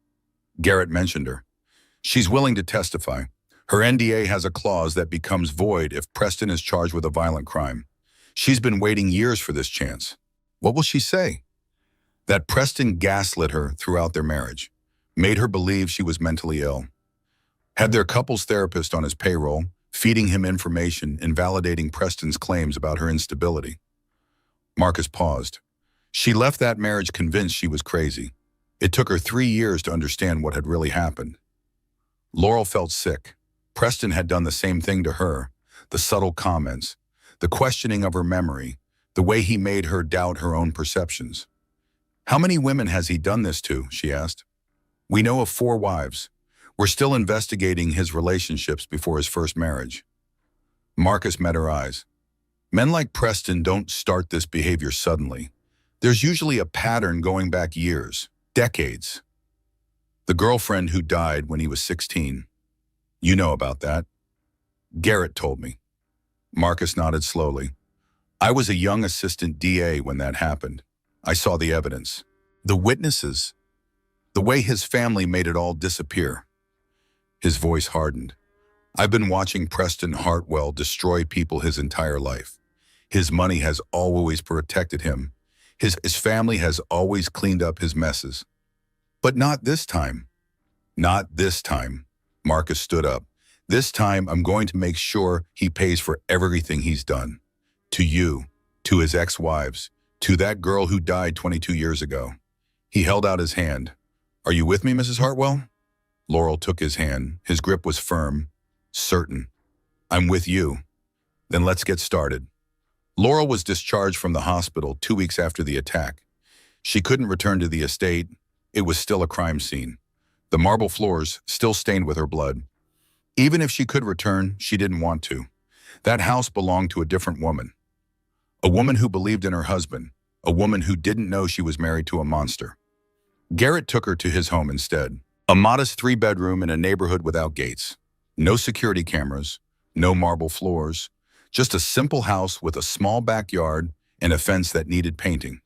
Garrett mentioned her. She's willing to testify. Her NDA has a clause that becomes void if Preston is charged with a violent crime. She's been waiting years for this chance. What will she say? That Preston gaslit her throughout their marriage, made her believe she was mentally ill, had their couples therapist on his payroll, feeding him information and validating Preston's claims about her instability. Marcus paused. She left that marriage convinced she was crazy. It took her 3 years to understand what had really happened. Laurel felt sick. Preston had done the same thing to her, the subtle comments, the questioning of her memory, the way he made her doubt her own perceptions. How many women has he done this to? She asked. We know of 4 wives. We're still investigating his relationships before his first marriage. Marcus met her eyes. Men like Preston don't start this behavior suddenly. There's usually a pattern going back years, decades. The girlfriend who died when he was 16. You know about that. Garrett told me. Marcus nodded slowly. I was a young assistant DA when that happened. I saw the evidence. The witnesses. The way his family made it all disappear. His voice hardened. I've been watching Preston Hartwell destroy people his entire life. His money has always protected him. His family has always cleaned up his messes. But not this time. Not this time. Marcus stood up. This time I'm going to make sure he pays for everything he's done. To you, to his ex-wives, to that girl who died 22 years ago. He held out his hand. Are you with me, Mrs. Hartwell? Laurel took his hand. His grip was firm, certain. I'm with you. Then let's get started. Laurel was discharged from the hospital 2 weeks after the attack. She couldn't return to the estate. It was still a crime scene. The marble floors still stained with her blood. Even if she could return, she didn't want to. That house belonged to a different woman. A woman who believed in her husband. A woman who didn't know she was married to a monster. Garrett took her to his home instead. A modest 3-bedroom in a neighborhood without gates. No security cameras, no marble floors, just a simple house with a small backyard and a fence that needed painting.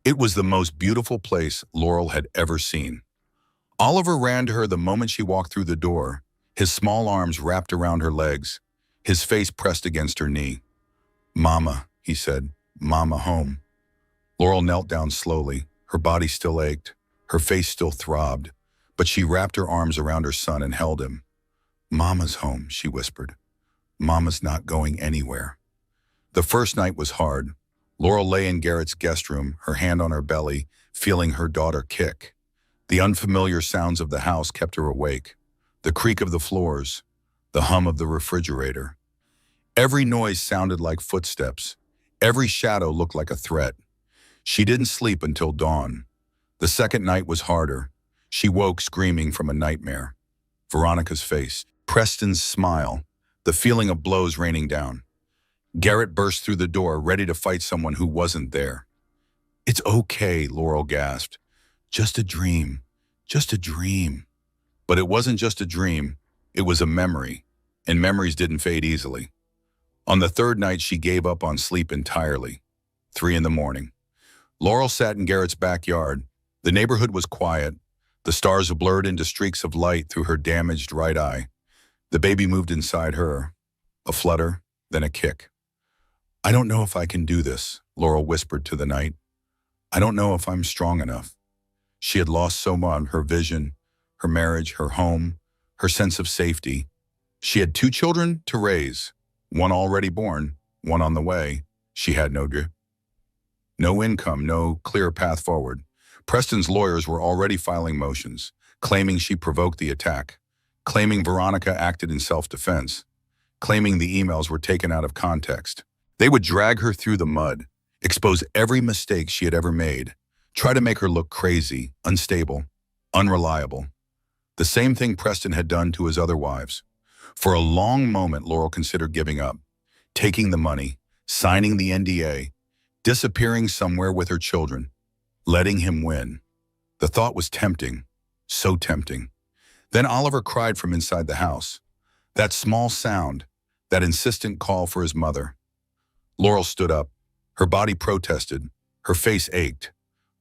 It was the most beautiful place Laurel had ever seen. Oliver ran to her the moment she walked through the door, his small arms wrapped around her legs, his face pressed against her knee. Mama, he said, Mama home. Laurel knelt down slowly. Her body still ached. Her face still throbbed, but she wrapped her arms around her son and held him. Mama's home, she whispered. Mama's not going anywhere. The first night was hard. Laurel lay in Garrett's guest room, her hand on her belly, feeling her daughter kick. The unfamiliar sounds of the house kept her awake. The creak of the floors, the hum of the refrigerator. Every noise sounded like footsteps. Every shadow looked like a threat. She didn't sleep until dawn. The second night was harder. She woke screaming from a nightmare. Veronica's face, Preston's smile, the feeling of blows raining down. Garrett burst through the door, ready to fight someone who wasn't there. It's okay, Laurel gasped. Just a dream. Just a dream. But it wasn't just a dream. It was a memory, and memories didn't fade easily. On the third night, she gave up on sleep entirely. 3 a.m. Laurel sat in Garrett's backyard. The neighborhood was quiet. The stars blurred into streaks of light through her damaged right eye. The baby moved inside her. A flutter, then a kick. I don't know if I can do this, Laurel whispered to the night. I don't know if I'm strong enough. She had lost so much, her vision, her marriage, her home, her sense of safety. She had 2 children to raise, one already born, one on the way. She had no income, no clear path forward. Preston's lawyers were already filing motions, claiming she provoked the attack, claiming Veronica acted in self-defense, claiming the emails were taken out of context. They would drag her through the mud, expose every mistake she had ever made, try to make her look crazy, unstable, unreliable. The same thing Preston had done to his other wives. For a long moment, Laurel considered giving up, taking the money, signing the NDA, disappearing somewhere with her children, letting him win. The thought was tempting, so tempting. Then Oliver cried from inside the house. That small sound, that insistent call for his mother. Laurel stood up. Her body protested. Her face ached.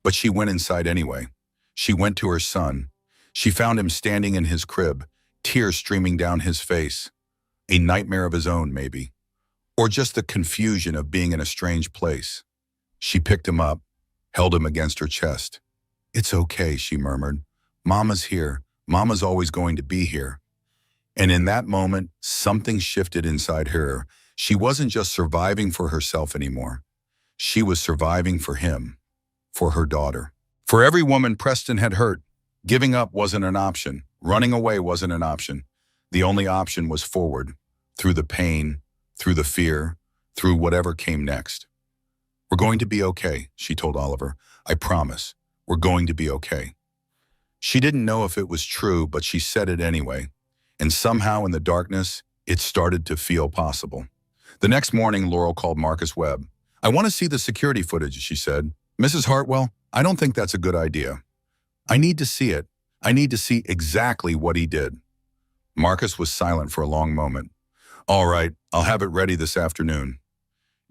But she went inside anyway. She went to her son. She found him standing in his crib, tears streaming down his face. A nightmare of his own, maybe. Or just the confusion of being in a strange place. She picked him up, held him against her chest. It's okay, she murmured. Mama's here. Mama's always going to be here. And in that moment, something shifted inside her. She wasn't just surviving for herself anymore. She was surviving for him, for her daughter. For every woman Preston had hurt, giving up wasn't an option. Running away wasn't an option. The only option was forward, through the pain, through the fear, through whatever came next. We're going to be okay, she told Oliver. I promise. We're going to be okay. She didn't know if it was true, but she said it anyway. And somehow in the darkness, it started to feel possible. The next morning, Laurel called Marcus Webb. I want to see the security footage, she said. Mrs. Hartwell, I don't think that's a good idea. I need to see it. I need to see exactly what he did. Marcus was silent for a long moment. All right, I'll have it ready this afternoon.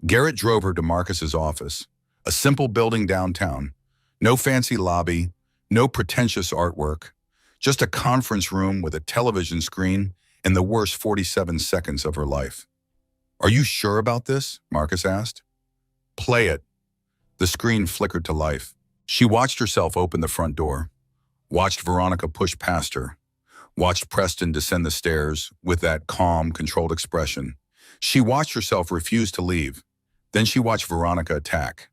Garrett drove her to Marcus's office, a simple building downtown. No fancy lobby, no pretentious artwork, just a conference room with a television screen and the worst 47 seconds of her life. Are you sure about this? Marcus asked. Play it. The screen flickered to life. She watched herself open the front door, watched Veronica push past her, watched Preston descend the stairs with that calm, controlled expression. She watched herself refuse to leave. Then she watched Veronica attack.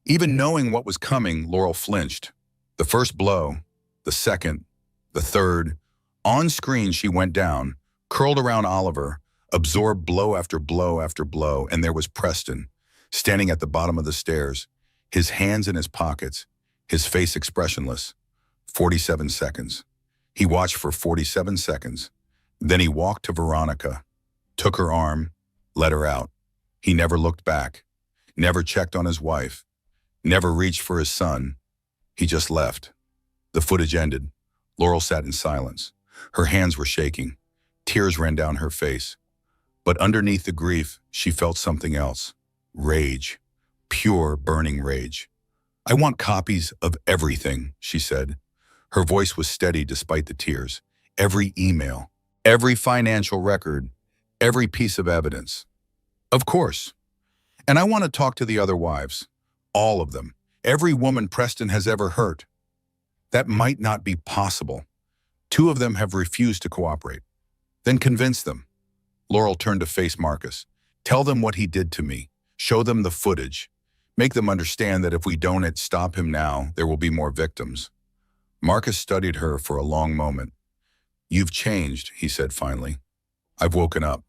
Even knowing what was coming, Laurel flinched. The first blow, the second, the third. On screen, she went down, curled around Oliver, absorbed blow after blow after blow, and there was Preston, standing at the bottom of the stairs, his hands in his pockets, his face expressionless. 47 seconds. He watched for 47 seconds. Then he walked to Veronica, took her arm, let her out. He never looked back, never checked on his wife, never reached for his son. He just left. The footage ended. Laurel sat in silence. Her hands were shaking. Tears ran down her face. But underneath the grief, she felt something else. Rage. Pure, burning rage. I want copies of everything, she said. Her voice was steady despite the tears. Every email, every financial record, every piece of evidence. Of course. And I want to talk to the other wives. All of them. Every woman Preston has ever hurt. That might not be possible. 2 of them have refused to cooperate. Then convince them. Laurel turned to face Marcus. Tell them what he did to me. Show them the footage. Make them understand that if we don't stop him now, there will be more victims. Marcus studied her for a long moment. You've changed, he said finally. I've woken up.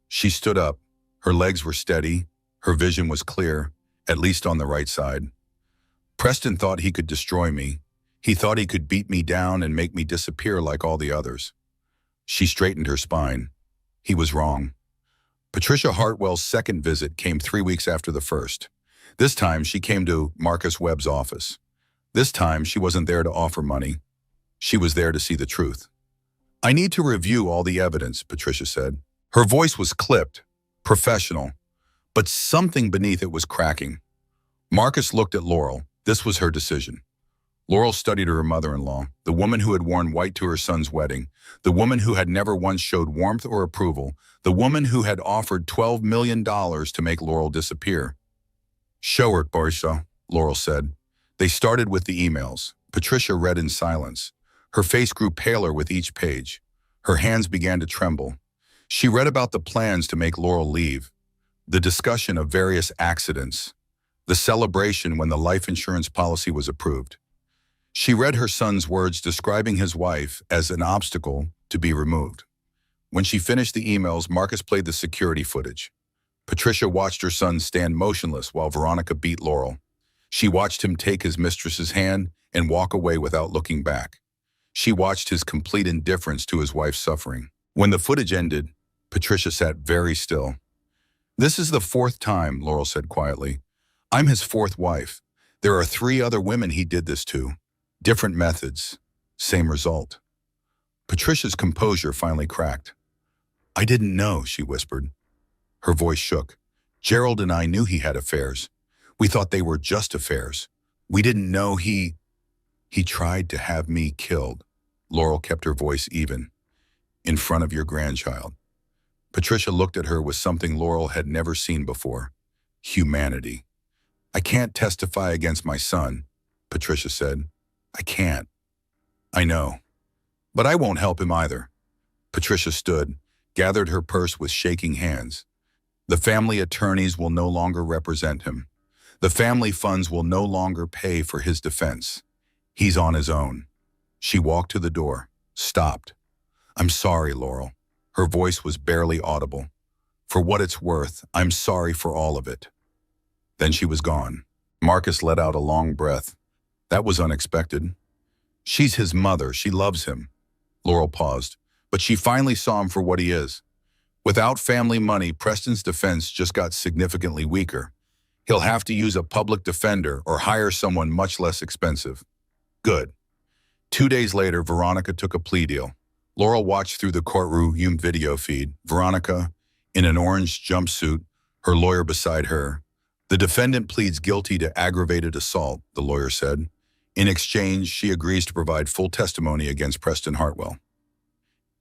She stood up. Her legs were steady. Her vision was clear, at least on the right side. Preston thought he could destroy me. He thought he could beat me down and make me disappear like all the others. She straightened her spine. He was wrong. Patricia Hartwell's second visit came 3 weeks after the first. This time, she came to Marcus Webb's office. This time, she wasn't there to offer money. She was there to see the truth. I need to review all the evidence, Patricia said. Her voice was clipped, professional, but something beneath it was cracking. Marcus looked at Laurel. This was her decision. Laurel studied her mother-in-law, the woman who had worn white to her son's wedding, the woman who had never once showed warmth or approval, the woman who had offered $12 million to make Laurel disappear. Show her, Borisha, Laurel said. They started with the emails. Patricia read in silence. Her face grew paler with each page. Her hands began to tremble. She read about the plans to make Laurel leave, the discussion of various accidents, the celebration when the life insurance policy was approved. She read her son's words describing his wife as an obstacle to be removed. When she finished the emails, Marcus played the security footage. Patricia watched her son stand motionless while Veronica beat Laurel. She watched him take his mistress's hand and walk away without looking back. She watched his complete indifference to his wife's suffering. When the footage ended, Patricia sat very still. This is the 4th time, Laurel said quietly. I'm his 4th wife. There are 3 other women he did this to. Different methods, same result. Patricia's composure finally cracked. I didn't know, she whispered. Her voice shook. Gerald and I knew he had affairs. We thought they were just affairs. We didn't know he tried to have me killed. Laurel kept her voice even. In front of your grandchild. Patricia looked at her with something Laurel had never seen before. Humanity. I can't testify against my son, Patricia said. I can't. I know. But I won't help him either. Patricia stood, gathered her purse with shaking hands. The family attorneys will no longer represent him. The family funds will no longer pay for his defense. He's on his own. She walked to the door, stopped. I'm sorry, Laurel. Her voice was barely audible. For what it's worth, I'm sorry for all of it. Then she was gone. Marcus let out a long breath. That was unexpected. She's his mother. She loves him. Laurel paused, but she finally saw him for what he is. Without family money, Preston's defense just got significantly weaker. He'll have to use a public defender or hire someone much less expensive. Good. 2 days later, Veronica took a plea deal. Laurel watched through the courtroom video feed. Veronica, in an orange jumpsuit, her lawyer beside her. The defendant pleads guilty to aggravated assault, the lawyer said. In exchange, she agrees to provide full testimony against Preston Hartwell.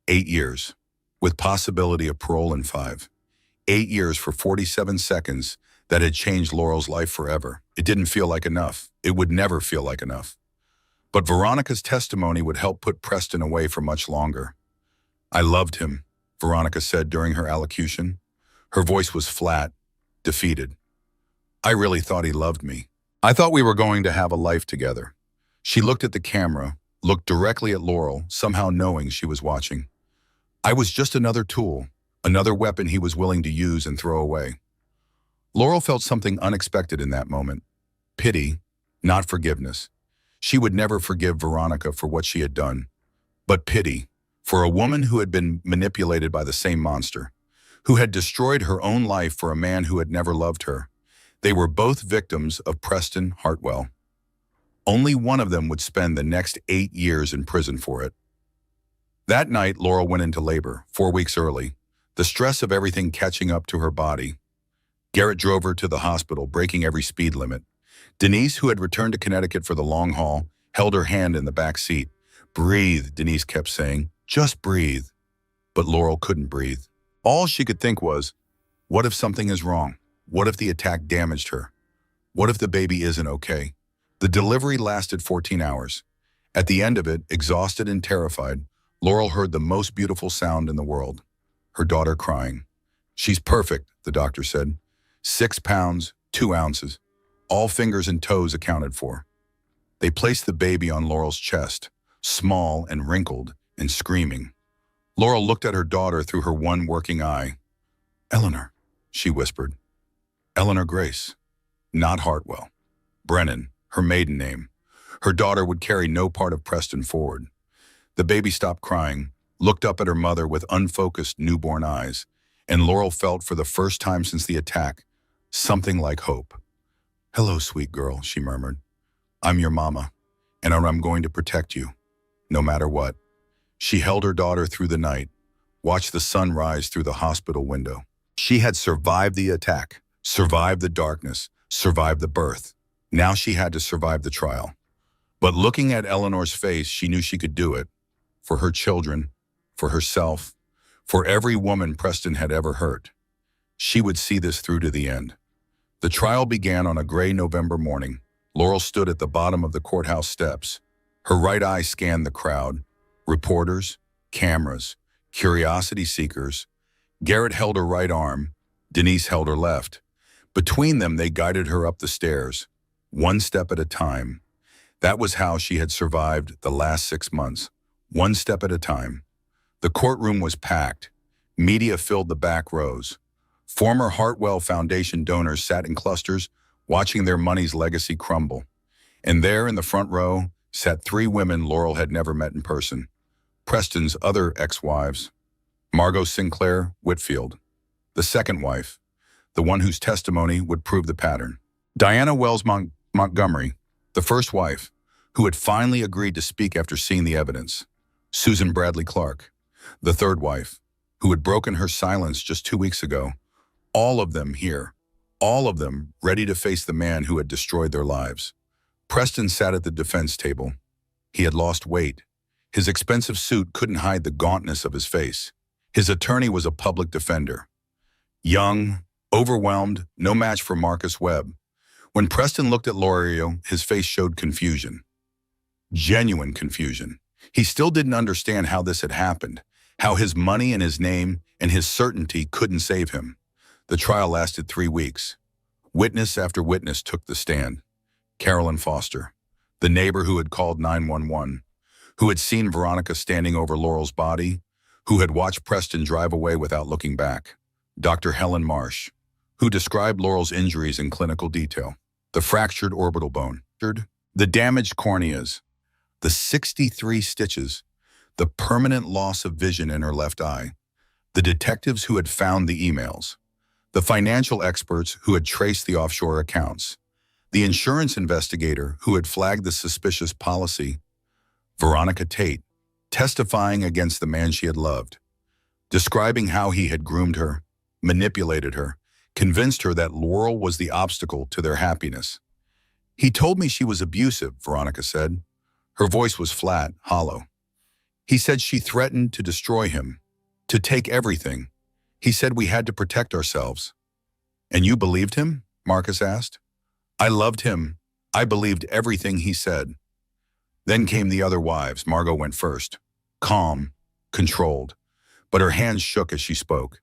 8 years, with possibility of parole in 5. 8 years for 47 seconds that had changed Laurel's life forever. It didn't feel like enough. It would never feel like enough. But Veronica's testimony would help put Preston away for much longer. I loved him, Veronica said during her allocution. Her voice was flat, defeated. I really thought he loved me. I thought we were going to have a life together. She looked at the camera, looked directly at Laurel, somehow knowing she was watching. I was just another tool, another weapon he was willing to use and throw away. Laurel felt something unexpected in that moment. Pity, not forgiveness. She would never forgive Veronica for what she had done. But pity, for a woman who had been manipulated by the same monster, who had destroyed her own life for a man who had never loved her. They were both victims of Preston Hartwell. Only one of them would spend the next 8 years in prison for it. That night, Laurel went into labor, 4 weeks early, the stress of everything catching up to her body. Garrett drove her to the hospital, breaking every speed limit. Denise, who had returned to Connecticut for the long haul, held her hand in the back seat. Breathe, Denise kept saying. Just breathe. But Laurel couldn't breathe. All she could think was, what if something is wrong? What if the attack damaged her? What if the baby isn't okay? The delivery lasted 14 hours. At the end of it, exhausted and terrified, Laurel heard the most beautiful sound in the world. Her daughter crying. She's perfect, the doctor said. 6 pounds, 2 ounces. All fingers and toes accounted for. They placed the baby on Laurel's chest, small and wrinkled and screaming. Laurel looked at her daughter through her one working eye. Eleanor, she whispered. Eleanor Grace, not Hartwell. Brennan, her maiden name. Her daughter would carry no part of Preston forward. The baby stopped crying, looked up at her mother with unfocused newborn eyes, and Laurel felt for the first time since the attack, something like hope. Hello, sweet girl, she murmured. I'm your mama, and I'm going to protect you, no matter what. She held her daughter through the night, watched the sun rise through the hospital window. She had survived the attack, survived the darkness, survived the birth. Now she had to survive the trial. But looking at Eleanor's face, she knew she could do it. For her children, for herself, for every woman Preston had ever hurt. She would see this through to the end. The trial began on a gray November morning. Laurel stood at the bottom of the courthouse steps. Her right eye scanned the crowd. Reporters, cameras, curiosity seekers. Garrett held her right arm. Denise held her left. Between them, they guided her up the stairs, one step at a time. That was how she had survived the last 6 months, one step at a time. The courtroom was packed. Media filled the back rows. Former Hartwell Foundation donors sat in clusters, watching their money's legacy crumble. And there in the front row sat 3 women Laurel had never met in person. Preston's other ex-wives, Margot Sinclair Whitfield, the second wife, the one whose testimony would prove the pattern. Diana Wells Montgomery, the first wife, who had finally agreed to speak after seeing the evidence. Susan Bradley Clark, the third wife, who had broken her silence just 2 weeks ago. All of them here, all of them ready to face the man who had destroyed their lives. Preston sat at the defense table. He had lost weight. His expensive suit couldn't hide the gauntness of his face. His attorney was a public defender. Young, overwhelmed, no match for Marcus Webb. When Preston looked at Laurel, his face showed confusion. Genuine confusion. He still didn't understand how this had happened, how his money and his name and his certainty couldn't save him. The trial lasted 3 weeks. Witness after witness took the stand. Carolyn Foster, the neighbor who had called 911, who had seen Veronica standing over Laurel's body, who had watched Preston drive away without looking back. Dr. Helen Marsh, who described Laurel's injuries in clinical detail. The fractured orbital bone, the damaged corneas, the 63 stitches, the permanent loss of vision in her left eye, the detectives who had found the emails, the financial experts who had traced the offshore accounts, the insurance investigator who had flagged the suspicious policy, Veronica Tate, testifying against the man she had loved, describing how he had groomed her, manipulated her, convinced her that Laurel was the obstacle to their happiness. "He told me she was abusive," Veronica said. Her voice was flat, hollow. "He said she threatened to destroy him, to take everything. He said we had to protect ourselves." "And you believed him?" Marcus asked. "I loved him. I believed everything he said." Then came the other wives. Margot went first, calm, controlled, but her hands shook as she spoke.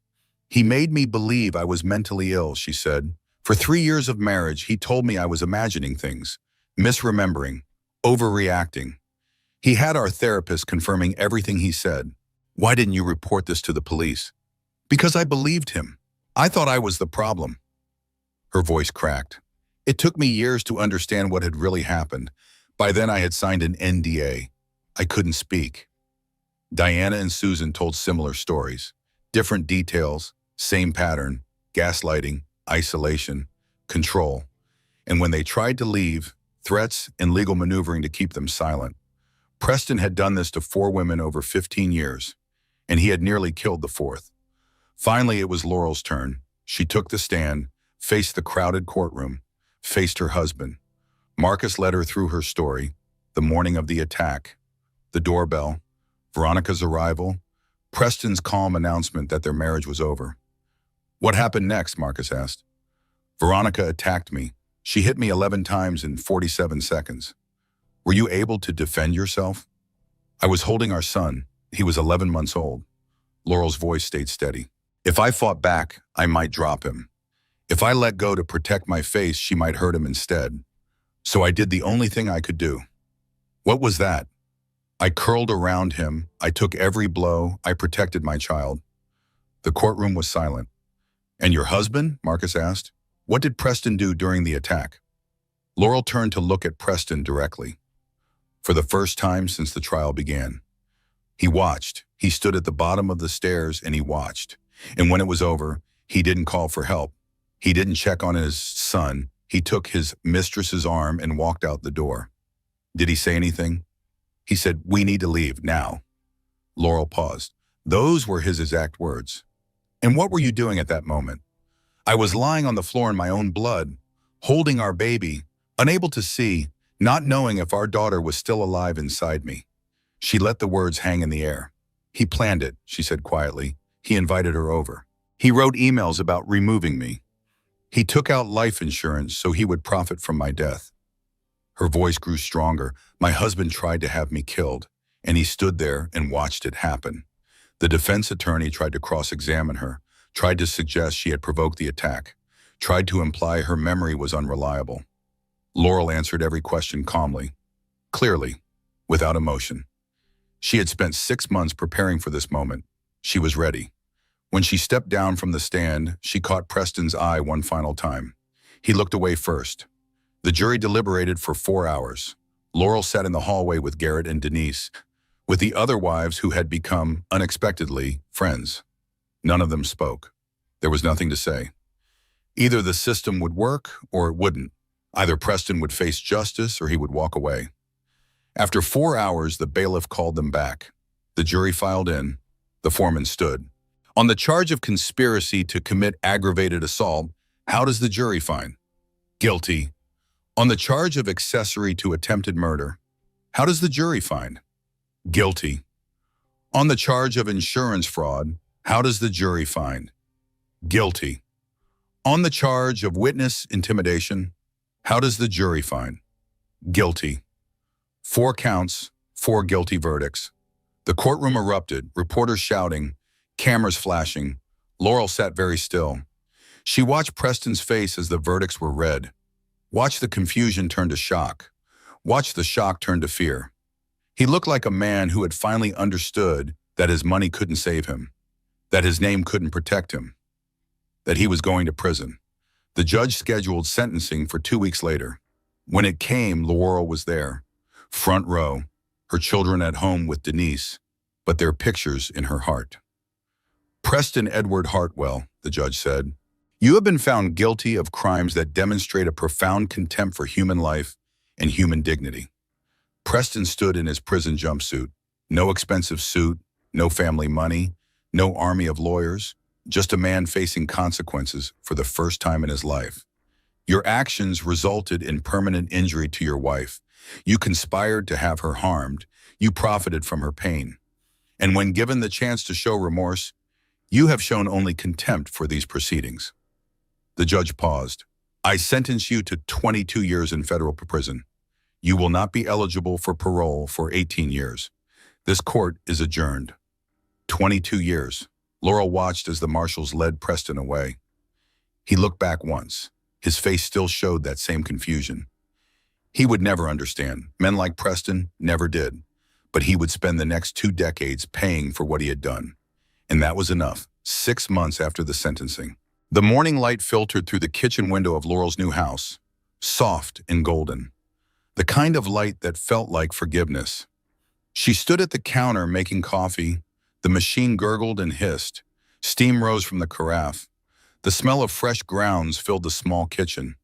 "He made me believe I was mentally ill," she said. "For 3 years of marriage, he told me I was imagining things, misremembering, overreacting. He had our therapist confirming everything he said." "Why didn't you report this to the police?" "Because I believed him. I thought I was the problem." Her voice cracked. "It took me years to understand what had really happened. By then I had signed an NDA. I couldn't speak." Diana and Susan told similar stories. Different details, same pattern: gaslighting, isolation, control. And when they tried to leave, threats and legal maneuvering to keep them silent. Preston had done this to 4 women over 15 years, and he had nearly killed the 4th. Finally, it was Laurel's turn. She took the stand, faced the crowded courtroom, faced her husband. Marcus led her through her story: the morning of the attack, the doorbell, Veronica's arrival, Preston's calm announcement that their marriage was over. "What happened next?" Marcus asked. "Veronica attacked me. She hit me 11 times in 47 seconds. Were you able to defend yourself?" "I was holding our son. He was 11 months old." Laurel's voice stayed steady. "If I fought back, I might drop him. If I let go to protect my face, she might hurt him instead. So I did the only thing I could do." "What was that?" "I curled around him. I took every blow. I protected my child." The courtroom was silent. "And your husband?" Marcus asked. "What did Preston do during the attack?" Laurel turned to look at Preston directly. For the first time since the trial began. He watched. He stood at the bottom of the stairs and he watched. And when it was over, he didn't call for help. He didn't check on his son. He took his mistress's arm and walked out the door. "Did he say anything?" "He said, 'We need to leave now.'" Laurel paused. Those were his exact words. "And what were you doing at that moment?" "I was lying on the floor in my own blood, holding our baby, unable to see, not knowing if our daughter was still alive inside me." She let the words hang in the air. "He planned it," she said quietly. "He invited her over. He wrote emails about removing me. He took out life insurance so he would profit from my death." Her voice grew stronger. "My husband tried to have me killed, and he stood there and watched it happen." The defense attorney tried to cross-examine her, tried to suggest she had provoked the attack, tried to imply her memory was unreliable. Laurel answered every question calmly, clearly, without emotion. She had spent 6 months preparing for this moment. She was ready. When she stepped down from the stand, she caught Preston's eye one final time. He looked away first. The jury deliberated for 4 hours. Laurel sat in the hallway with Garrett and Denise, with the other wives who had become, unexpectedly, friends. None of them spoke. There was nothing to say. Either the system would work or it wouldn't. Either Preston would face justice or he would walk away. After 4 hours, the bailiff called them back. The jury filed in. The foreman stood. "On the charge of conspiracy to commit aggravated assault, how does the jury find?" "Guilty." "On the charge of accessory to attempted murder, how does the jury find?" "Guilty." "On the charge of insurance fraud, how does the jury find?" "Guilty." "On the charge of witness intimidation, how does the jury find?" "Guilty." 4 counts, 4 guilty verdicts. The courtroom erupted, reporters shouting, cameras flashing. Laurel sat very still. She watched Preston's face as the verdicts were read. Watched the confusion turn to shock. Watched the shock turn to fear. He looked like a man who had finally understood that his money couldn't save him, that his name couldn't protect him, that he was going to prison. The judge scheduled sentencing for 2 weeks later. When it came, Laurel was there, front row, her children at home with Denise, but their pictures in her heart. Preston Edward Hartwell, the judge said, you have been found guilty of crimes that demonstrate a profound contempt for human life and human dignity. Preston stood in his prison jumpsuit. No expensive suit, no family money, no army of lawyers, just a man facing consequences for the first time in his life. Your actions resulted in permanent injury to your wife. You conspired to have her harmed. You profited from her pain. And when given the chance to show remorse, you have shown only contempt for these proceedings. The judge paused. I sentence you to 22 years in federal prison. You will not be eligible for parole for 18 years. This court is adjourned. 22 years. Laurel watched as the marshals led Preston away. He looked back once. His face still showed that same confusion. He would never understand. Men like Preston never did. But he would spend the next 2 decades paying for what he had done. And that was enough. 6 months after the sentencing. The morning light filtered through the kitchen window of Laurel's new house, soft and golden. The kind of light that felt like forgiveness. She stood at the counter making coffee. The machine gurgled and hissed. Steam rose from the carafe. The smell of fresh grounds filled the small kitchen.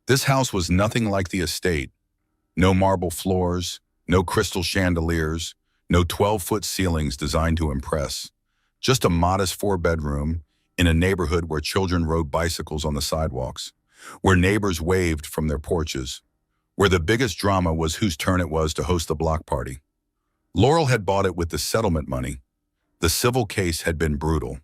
This house was nothing like the estate. No marble floors, no crystal chandeliers, no 12-foot ceilings designed to impress. Just a modest 4-bedroom in a neighborhood where children rode bicycles on the sidewalks, where neighbors waved from their porches, where the biggest drama was whose turn it was to host the block party. Laurel had bought it with the settlement money. The civil case had been brutal.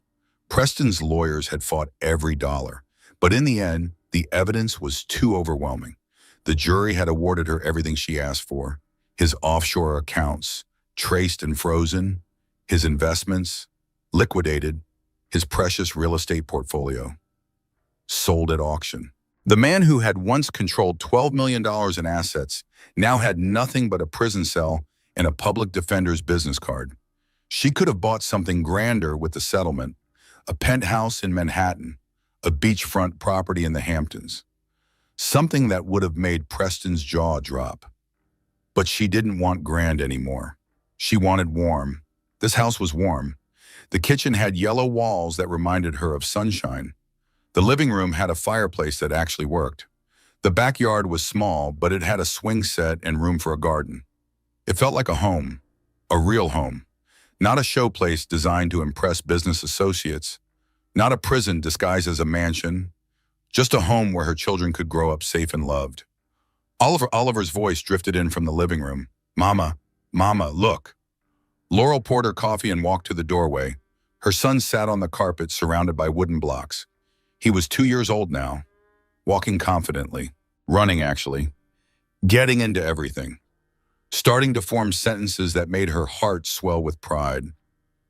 Preston's lawyers had fought every dollar, but in the end, the evidence was too overwhelming. The jury had awarded her everything she asked for: his offshore accounts, traced and frozen, his investments, liquidated, his precious real estate portfolio, sold at auction. The man who had once controlled $12 million in assets now had nothing but a prison cell and a public defender's business card. She could have bought something grander with the settlement: a penthouse in Manhattan, a beachfront property in the Hamptons. Something that would have made Preston's jaw drop. But she didn't want grand anymore. She wanted warm. This house was warm. The kitchen had yellow walls that reminded her of sunshine. The living room had a fireplace that actually worked. The backyard was small, but it had a swing set and room for a garden. It felt like a home, a real home. Not a showplace designed to impress business associates. Not a prison disguised as a mansion. Just a home where her children could grow up safe and loved. Oliver's voice drifted in from the living room. Mama, look. Laurel poured her coffee and walked to the doorway. Her son sat on the carpet surrounded by wooden blocks. He was 2 years old now, walking confidently, running actually, getting into everything, starting to form sentences that made her heart swell with pride.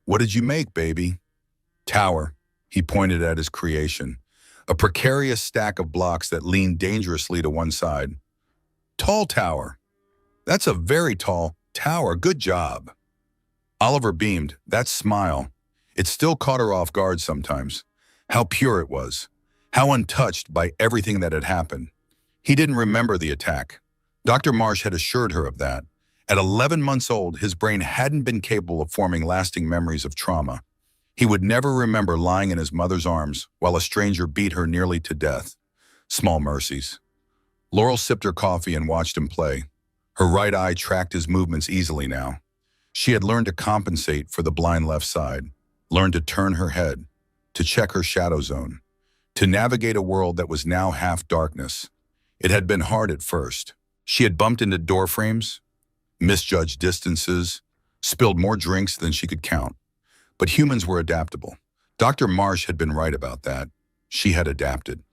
What did you make, baby? Tower, he pointed at his creation, a precarious stack of blocks that leaned dangerously to one side. Tall tower. That's a very tall tower. Good job. Oliver beamed. That smile. It still caught her off guard sometimes. How pure it was. How untouched by everything that had happened. He didn't remember the attack. Dr. Marsh had assured her of that. At 11 months old, his brain hadn't been capable of forming lasting memories of trauma. He would never remember lying in his mother's arms while a stranger beat her nearly to death. Small mercies. Laurel sipped her coffee and watched him play. Her right eye tracked his movements easily now. She had learned to compensate for the blind left side, learned to turn her head, to check her shadow zone, to navigate a world that was now half darkness. It had been hard at first. She had bumped into door frames, misjudged distances, spilled more drinks than she could count. But humans were adaptable. Dr. Marsh had been right about that. She had adapted.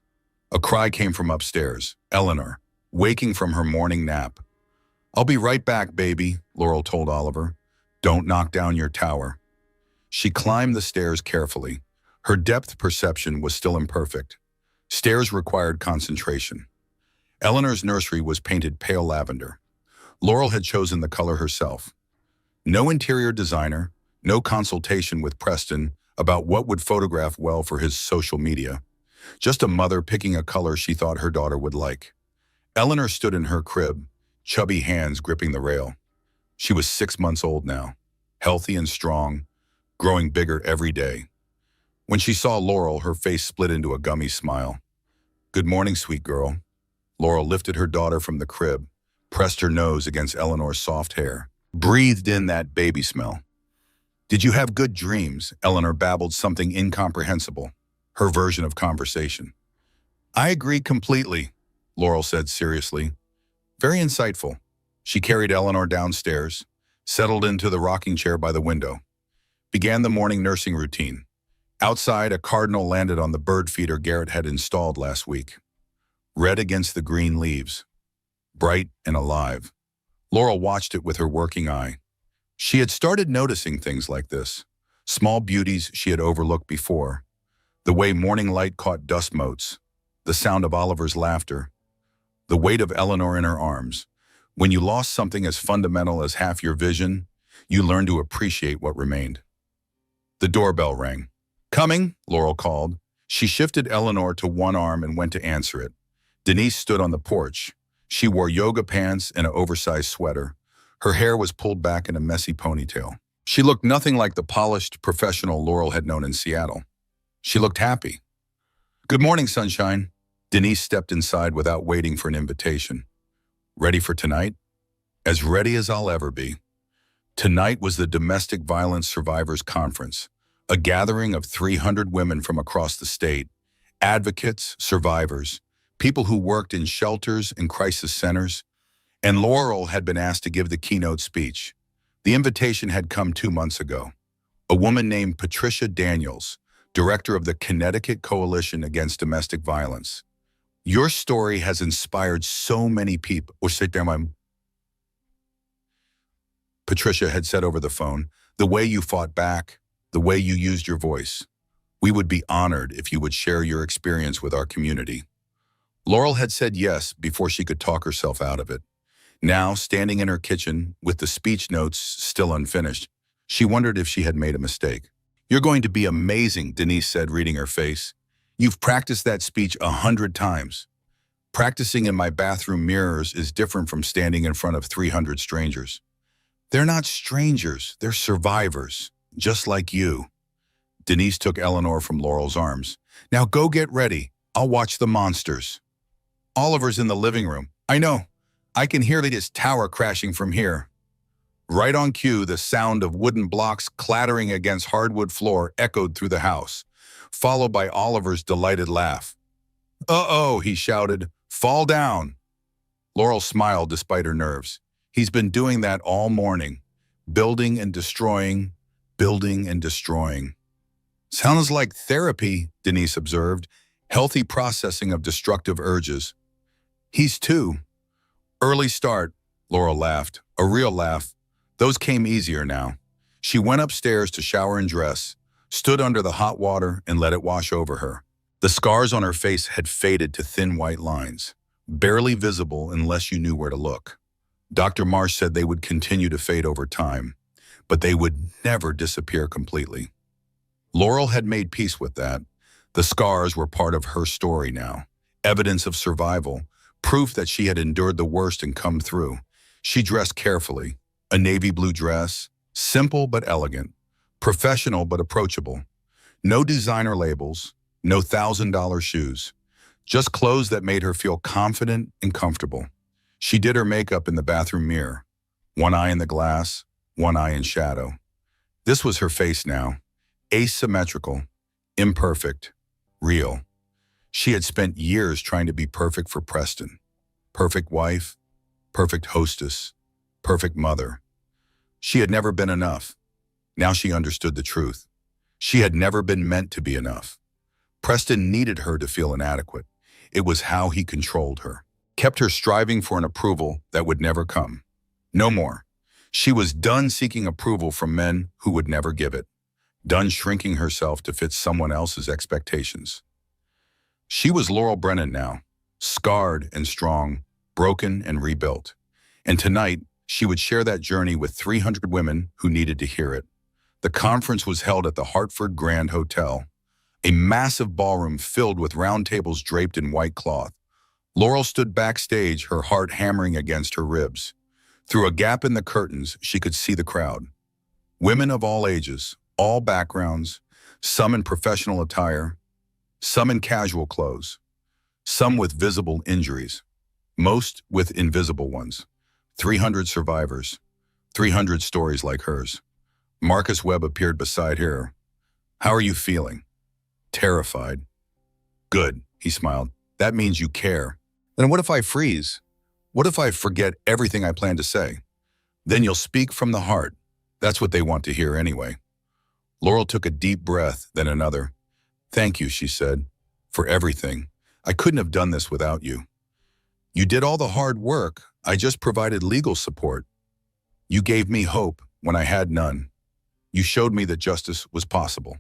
A cry came from upstairs. Eleanor, waking from her morning nap. I'll be right back, baby, Laurel told Oliver. Don't knock down your tower. She climbed the stairs carefully. Her depth perception was still imperfect. Stairs required concentration. Eleanor's nursery was painted pale lavender. Laurel had chosen the color herself. No interior designer, no consultation with Preston about what would photograph well for his social media. Just a mother picking a color she thought her daughter would like. Eleanor stood in her crib, chubby hands gripping the rail. She was 6 months old now, healthy and strong, growing bigger every day. When she saw Laurel, her face split into a gummy smile. "Good morning, sweet girl." Laurel lifted her daughter from the crib, pressed her nose against Eleanor's soft hair, breathed in that baby smell. "Did you have good dreams?" Eleanor babbled something incomprehensible, her version of conversation. "I agree completely," Laurel said seriously. "Very insightful." She carried Eleanor downstairs, settled into the rocking chair by the window, began the morning nursing routine. Outside, a cardinal landed on the bird feeder Garrett had installed last week. Red against the green leaves, bright and alive. Laurel watched it with her working eye. She had started noticing things like this, small beauties she had overlooked before. The way morning light caught dust motes, the sound of Oliver's laughter, the weight of Eleanor in her arms. When you lost something as fundamental as half your vision, you learn to appreciate what remained. The doorbell rang. "Coming," Laurel called. She shifted Eleanor to one arm and went to answer it. Denise stood on the porch. She wore yoga pants and an oversized sweater. Her hair was pulled back in a messy ponytail. She looked nothing like the polished professional Laurel had known in Seattle. She looked happy. "Good morning, sunshine." Denise stepped inside without waiting for an invitation. "Ready for tonight?" "As ready as I'll ever be." Tonight was the Domestic Violence Survivors Conference, a gathering of 300 women from across the state, advocates, survivors, people who worked in shelters and crisis centers, and Laurel had been asked to give the keynote speech. The invitation had come 2 months ago. A woman named Patricia Daniels, director of the Connecticut Coalition Against Domestic Violence. "Your story has inspired so many people." Patricia had said over the phone, "The way you fought back, the way you used your voice. We would be honored if you would share your experience with our community." Laurel had said yes before she could talk herself out of it. Now, standing in her kitchen, with the speech notes still unfinished, she wondered if she had made a mistake. "You're going to be amazing," Denise said, reading her face. "You've practiced that speech 100 times. Practicing in my bathroom mirrors is different from standing in front of 300 strangers. They're not strangers, they're survivors, just like you." Denise took Eleanor from Laurel's arms. "Now go get ready. I'll watch the monsters." "Oliver's in the living room." "I know. I can hear this tower crashing from here." Right on cue, the sound of wooden blocks clattering against hardwood floor echoed through the house, followed by Oliver's delighted laugh. "Uh-oh," he shouted. "Fall down." Laurel smiled despite her nerves. He's been doing that all morning, building and destroying, building and destroying. "Sounds like therapy," Denise observed. "Healthy processing of destructive urges." "He's too." "Early start," Laurel laughed. A real laugh. Those came easier now. She went upstairs to shower and dress, stood under the hot water and let it wash over her. The scars on her face had faded to thin white lines, barely visible unless you knew where to look. Dr. Marsh said they would continue to fade over time, but they would never disappear completely. Laurel had made peace with that. The scars were part of her story now, evidence of survival, proof that she had endured the worst and come through. She dressed carefully, a navy blue dress, simple but elegant, professional but approachable. No designer labels, no $1,000 shoes, just clothes that made her feel confident and comfortable. She did her makeup in the bathroom mirror, one eye in the glass, one eye in shadow. This was her face now, asymmetrical, imperfect, real. She had spent years trying to be perfect for Preston. Perfect wife, perfect hostess, perfect mother. She had never been enough. Now she understood the truth. She had never been meant to be enough. Preston needed her to feel inadequate. It was how he controlled her, kept her striving for an approval that would never come. No more. She was done seeking approval from men who would never give it, done shrinking herself to fit someone else's expectations. She was Laurel Brennan now, scarred and strong, broken and rebuilt. And tonight, she would share that journey with 300 women who needed to hear it. The conference was held at the Hartford Grand Hotel, a massive ballroom filled with round tables draped in white cloth. Laurel stood backstage, her heart hammering against her ribs. Through a gap in the curtains, she could see the crowd. Women of all ages, all backgrounds, some in professional attire, some in casual clothes, some with visible injuries, most with invisible ones. 300 survivors, 300 stories like hers. Marcus Webb appeared beside her. "How are you feeling?" "Terrified." "Good," he smiled. "That means you care." "Then what if I freeze? What if I forget everything I plan to say?" "Then you'll speak from the heart. That's what they want to hear anyway." Laurel took a deep breath, then another. "Thank you," she said, "for everything. I couldn't have done this without you. You did all the hard work. I just provided legal support. You gave me hope when I had none. You showed me that justice was possible."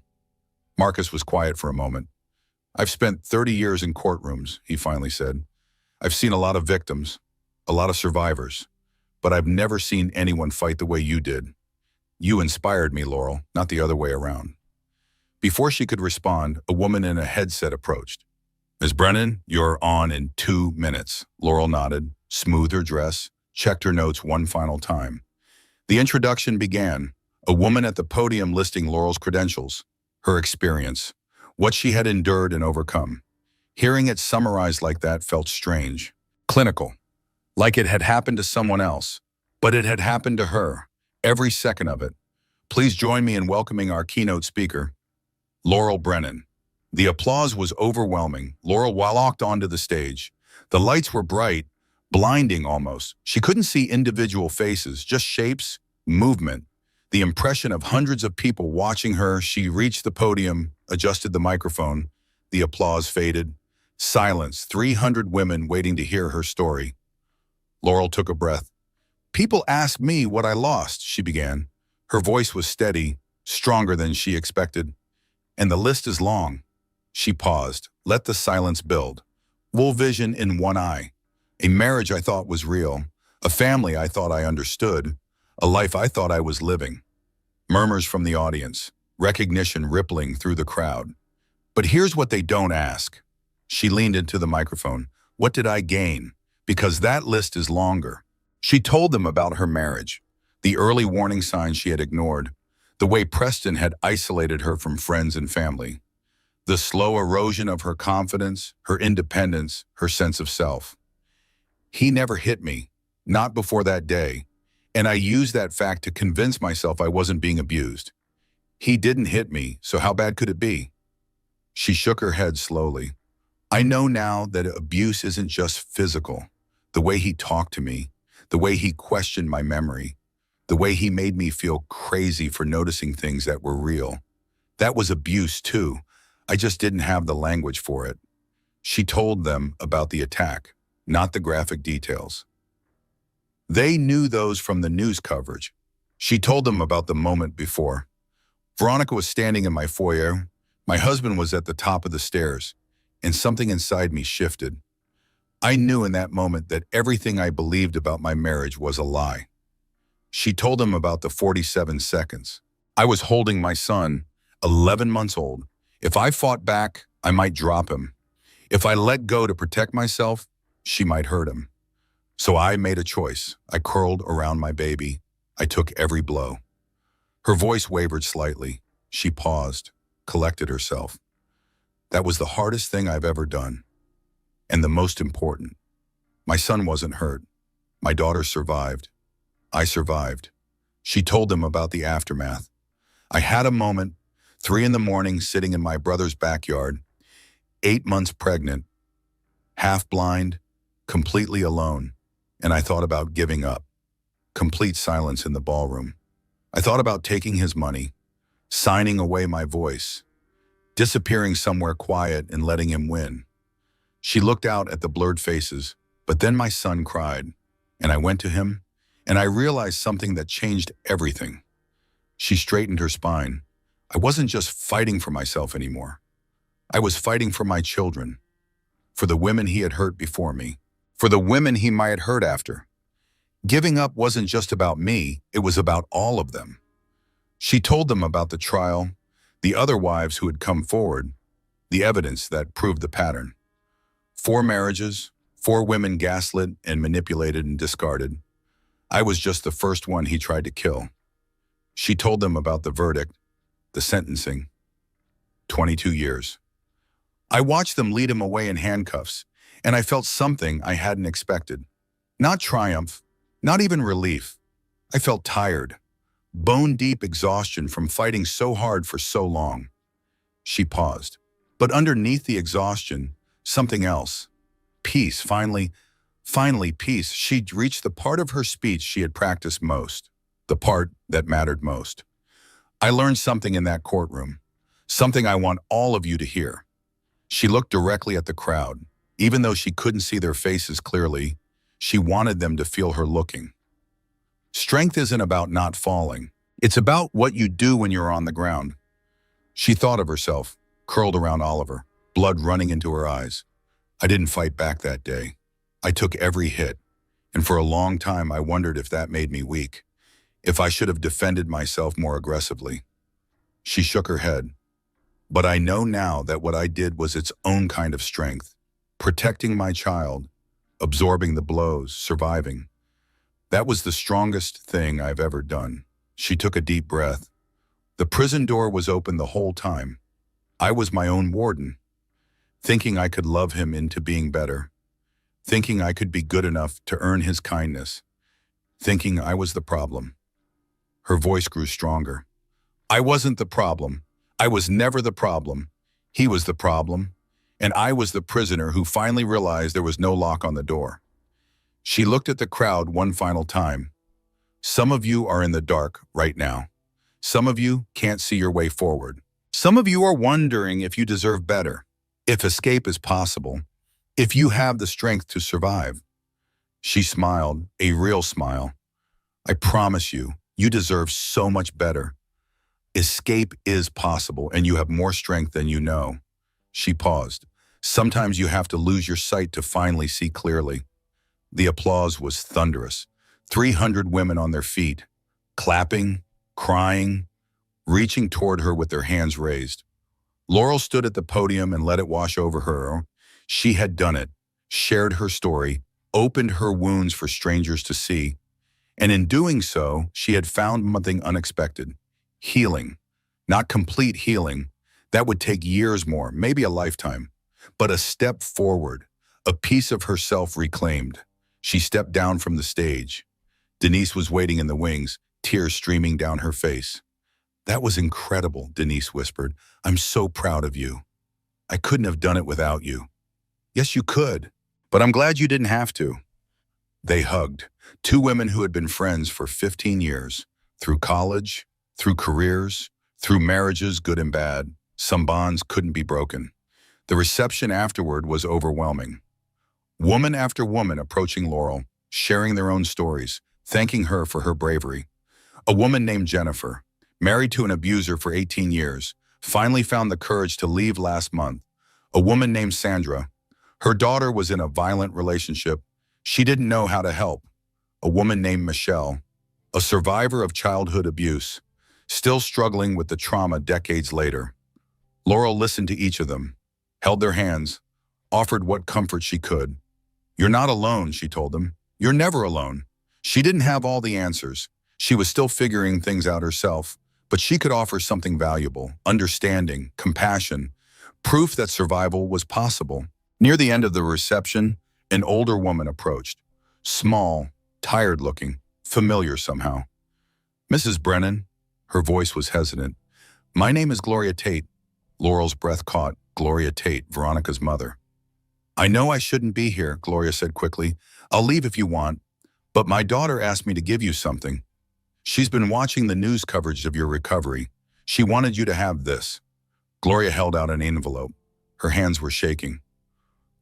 Marcus was quiet for a moment. "I've spent 30 years in courtrooms," he finally said. "I've seen a lot of victims, a lot of survivors, but I've never seen anyone fight the way you did. You inspired me, Laurel, not the other way around." Before she could respond, a woman in a headset approached. "Ms. Brennan, you're on in 2 minutes." Laurel nodded, smoothed her dress, checked her notes one final time. The introduction began, a woman at the podium listing Laurel's credentials, her experience, what she had endured and overcome. Hearing it summarized like that felt strange, clinical, like it had happened to someone else, but it had happened to her, every second of it. Please join me in welcoming our keynote speaker, Laurel Brennan. The applause was overwhelming. Laurel walked onto the stage. The lights were bright, blinding almost. She couldn't see individual faces, just shapes, movement. The impression of hundreds of people watching her. She reached the podium, adjusted the microphone. The applause faded. Silence, 300 women waiting to hear her story. Laurel took a breath. "People ask me what I lost," she began. Her voice was steady, stronger than she expected. "And the list is long." She paused, let the silence build. Wool vision in one eye. A marriage I thought was real. A family I thought I understood. A life I thought I was living. Murmurs from the audience. Recognition rippling through the crowd. "But here's what they don't ask." She leaned into the microphone. "What did I gain? Because that list is longer." She told them about her marriage, the early warning signs she had ignored, the way Preston had isolated her from friends and family, the slow erosion of her confidence, her independence, her sense of self. "He never hit me, not before that day, and I used that fact to convince myself I wasn't being abused. He didn't hit me, so how bad could it be?" She shook her head slowly. "I know now that abuse isn't just physical. The way he talked to me, the way he questioned my memory, the way he made me feel crazy for noticing things that were real. That was abuse too. I just didn't have the language for it." She told them about the attack, not the graphic details. They knew those from the news coverage. She told them about the moment before. "Veronica was standing in my foyer. My husband was at the top of the stairs, and something inside me shifted. I knew in that moment that everything I believed about my marriage was a lie." She told them about the 47 seconds. "I was holding my son, 11 months old. If I fought back, I might drop him. If I let go to protect myself, she might hurt him. So I made a choice. I curled around my baby. I took every blow." Her voice wavered slightly. She paused, collected herself. "That was the hardest thing I've ever done. And the most important. My son wasn't hurt. My daughter survived. I survived." She told them about the aftermath. "I had a moment, 3 a.m, sitting in my brother's backyard, 8 months pregnant, half blind, completely alone, and I thought about giving up. Complete silence in the ballroom. I thought about taking his money, signing away my voice, disappearing somewhere quiet and letting him win." She looked out at the blurred faces, "But then my son cried, and I went to him, and I realized something that changed everything." She straightened her spine. "I wasn't just fighting for myself anymore. I was fighting for my children, for the women he had hurt before me, for the women he might hurt after. Giving up wasn't just about me, it was about all of them." She told them about the trial, the other wives who had come forward, the evidence that proved the pattern. 4 marriages, 4 women gaslit and manipulated and discarded. I was just the first one he tried to kill. She told them about the verdict, the sentencing. 22 years. I watched them lead him away in handcuffs, and I felt something I hadn't expected. Not triumph, not even relief. I felt tired, bone-deep exhaustion from fighting so hard for so long. She paused. But underneath the exhaustion, something else. Peace, finally peace. She'd reached the part of her speech she had practiced most, the part that mattered most. I learned something in that courtroom, something I want all of you to hear. She looked directly at the crowd. Even though she couldn't see their faces clearly, she wanted them to feel her looking. Strength isn't about not falling. It's about what you do when you're on the ground. She thought of herself, curled around Oliver, blood running into her eyes. I didn't fight back that day. I took every hit, and for a long time I wondered if that made me weak, if I should have defended myself more aggressively. She shook her head. But I know now that what I did was its own kind of strength, protecting my child, absorbing the blows, surviving. That was the strongest thing I've ever done. She took a deep breath. The prison door was open the whole time. I was my own warden, thinking I could love him into being better, thinking I could be good enough to earn his kindness, thinking I was the problem. Her voice grew stronger. I wasn't the problem. I was never the problem. He was the problem, and I was the prisoner who finally realized there was no lock on the door. She looked at the crowd one final time. Some of you are in the dark right now. Some of you can't see your way forward. Some of you are wondering if you deserve better, if escape is possible, if you have the strength to survive. She smiled, a real smile. I promise you, you deserve so much better. Escape is possible, and you have more strength than you know. She paused. Sometimes you have to lose your sight to finally see clearly. The applause was thunderous. 300 women on their feet, clapping, crying, reaching toward her with their hands raised. Laurel stood at the podium and let it wash over her. She had done it, shared her story, opened her wounds for strangers to see. And in doing so, she had found something unexpected. Healing. Not complete healing. That would take years more, maybe a lifetime. But a step forward, a piece of herself reclaimed. She stepped down from the stage. Denise was waiting in the wings, tears streaming down her face. That was incredible, Denise whispered. I'm so proud of you. I couldn't have done it without you. Yes, you could, but I'm glad you didn't have to. They hugged, 2 women who had been friends for 15 years, through college, through careers, through marriages, good and bad. Some bonds couldn't be broken. The reception afterward was overwhelming. Woman after woman approaching Laurel, sharing their own stories, thanking her for her bravery. A woman named Jennifer, married to an abuser for 18 years, finally found the courage to leave last month. A woman named Sandra. Her daughter was in a violent relationship. She didn't know how to help. A woman named Michelle, a survivor of childhood abuse, still struggling with the trauma decades later. Laurel listened to each of them, held their hands, offered what comfort she could. You're not alone, she told them. You're never alone. She didn't have all the answers. She was still figuring things out herself, but she could offer something valuable, understanding, compassion, proof that survival was possible. Near the end of the reception, an older woman approached, small, tired-looking, familiar somehow. Mrs. Brennan, her voice was hesitant. My name is Gloria Tate. Laurel's breath caught. Gloria Tate, Veronica's mother. I know I shouldn't be here, Gloria said quickly. I'll leave if you want, but my daughter asked me to give you something. She's been watching the news coverage of your recovery. She wanted you to have this. Gloria held out an envelope. Her hands were shaking.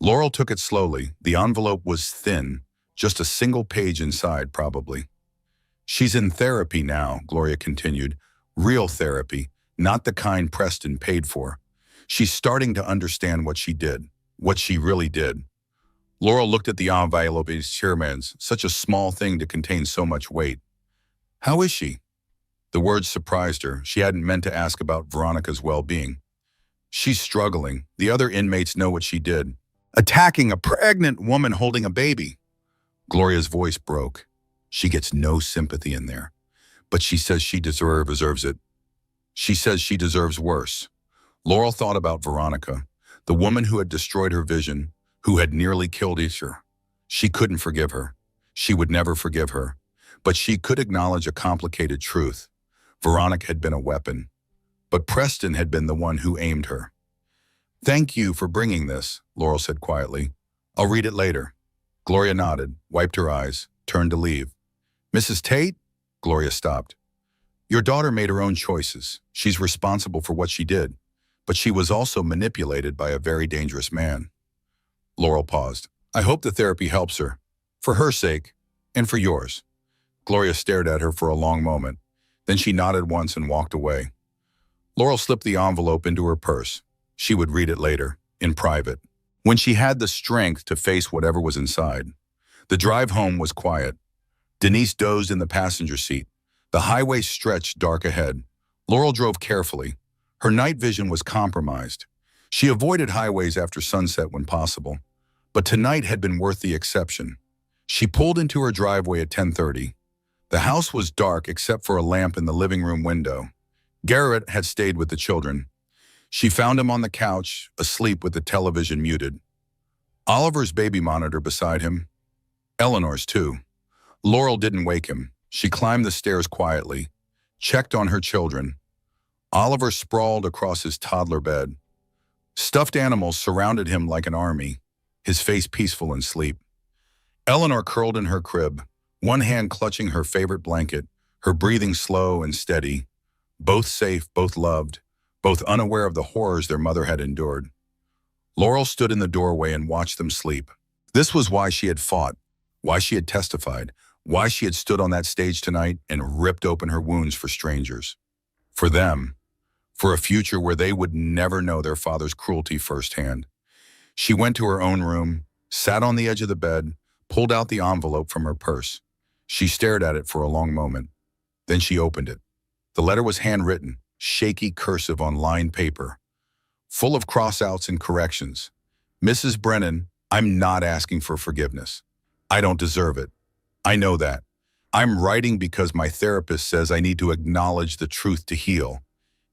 Laurel took it slowly. The envelope was thin, just a single page inside, probably. She's in therapy now, Gloria continued. Real therapy, not the kind Preston paid for. She's starting to understand what she did, what she really did. Laurel looked at the envelope in his chairman's, such a small thing to contain so much weight. How is she? The words surprised her. She hadn't meant to ask about Veronica's well-being. She's struggling. The other inmates know what she did. Attacking a pregnant woman holding a baby. Gloria's voice broke. She gets no sympathy in there. But she says she deserves it. She says she deserves worse. Laurel thought about Veronica, the woman who had destroyed her vision, who had nearly killed Isher. She couldn't forgive her. She would never forgive her. But she could acknowledge a complicated truth. Veronica had been a weapon. But Preston had been the one who aimed her. "Thank you for bringing this," Laurel said quietly. "I'll read it later." Gloria nodded, wiped her eyes, turned to leave. "Mrs. Tate?" Gloria stopped. "Your daughter made her own choices. She's responsible for what she did. But she was also manipulated by a very dangerous man." Laurel paused. "I hope the therapy helps her. For her sake, and for yours." Gloria stared at her for a long moment. Then she nodded once and walked away. Laurel slipped the envelope into her purse. She would read it later, in private, when she had the strength to face whatever was inside. The drive home was quiet. Denise dozed in the passenger seat. The highway stretched dark ahead. Laurel drove carefully. Her night vision was compromised. She avoided highways after sunset when possible. But tonight had been worth the exception. She pulled into her driveway at 10:30. The house was dark except for a lamp in the living room window. Garrett had stayed with the children. She found him on the couch, asleep with the television muted. Oliver's baby monitor beside him. Eleanor's too. Laurel didn't wake him. She climbed the stairs quietly, checked on her children. Oliver sprawled across his toddler bed. Stuffed animals surrounded him like an army, his face peaceful in sleep. Eleanor curled in her crib, one hand clutching her favorite blanket, her breathing slow and steady. Both safe, both loved, both unaware of the horrors their mother had endured. Laurel stood in the doorway and watched them sleep. This was why she had fought, why she had testified, why she had stood on that stage tonight and ripped open her wounds for strangers. For them, for a future where they would never know their father's cruelty firsthand. She went to her own room, sat on the edge of the bed, pulled out the envelope from her purse. She stared at it for a long moment. Then she opened it. The letter was handwritten, shaky cursive on lined paper, full of cross-outs and corrections. "Mrs. Brennan, I'm not asking for forgiveness. I don't deserve it. I know that. I'm writing because my therapist says I need to acknowledge the truth to heal.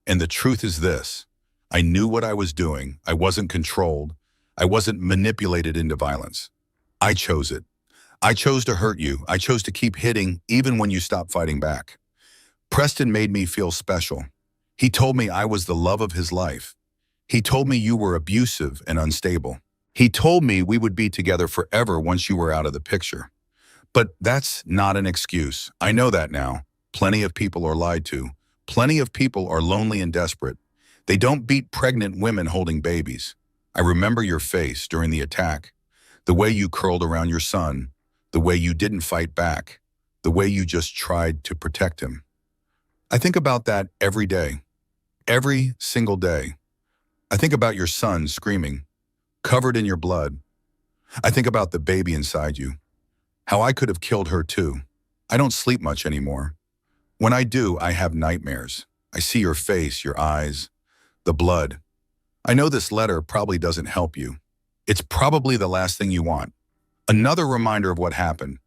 And the truth is this. I knew what I was doing. I wasn't controlled. I wasn't manipulated into violence. I chose it. I chose to hurt you. I chose to keep hitting even when you stopped fighting back. Preston made me feel special. He told me I was the love of his life. He told me you were abusive and unstable. He told me we would be together forever once you were out of the picture. But that's not an excuse. I know that now. Plenty of people are lied to. Plenty of people are lonely and desperate. They don't beat pregnant women holding babies. I remember your face during the attack, the way you curled around your son, the way you didn't fight back, the way you just tried to protect him. I think about that every day, every single day. I think about your son screaming, covered in your blood. I think about the baby inside you, how I could have killed her too. I don't sleep much anymore. When I do, I have nightmares. I see your face, your eyes, the blood. I know this letter probably doesn't help you. It's probably the last thing you want. Another reminder of what happened.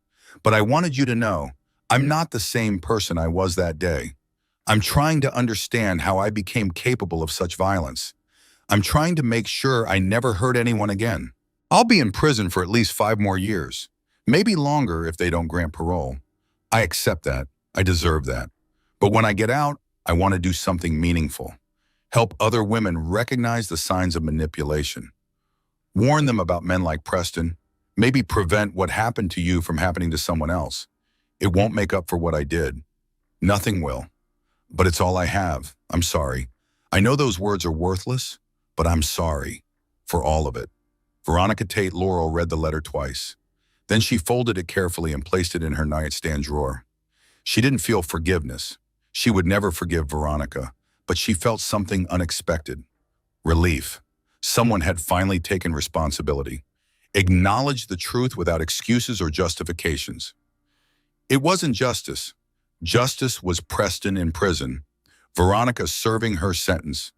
But I wanted you to know, I'm not the same person I was that day. I'm trying to understand how I became capable of such violence. I'm trying to make sure I never hurt anyone again. I'll be in prison for at least 5 more years, maybe longer if they don't grant parole. I accept that. I deserve that. But when I get out, I want to do something meaningful. Help other women recognize the signs of manipulation. Warn them about men like Preston. Maybe prevent what happened to you from happening to someone else. It won't make up for what I did. Nothing will. But it's all I have. I'm sorry. I know those words are worthless, but I'm sorry for all of it. Veronica Tate Laurel read the letter twice. Then she folded it carefully and placed it in her nightstand drawer. She didn't feel forgiveness. She would never forgive Veronica, but she felt something unexpected. Relief. Someone had finally taken responsibility. Acknowledged the truth without excuses or justifications. It wasn't justice. Justice was Preston in prison, Veronica serving her sentence.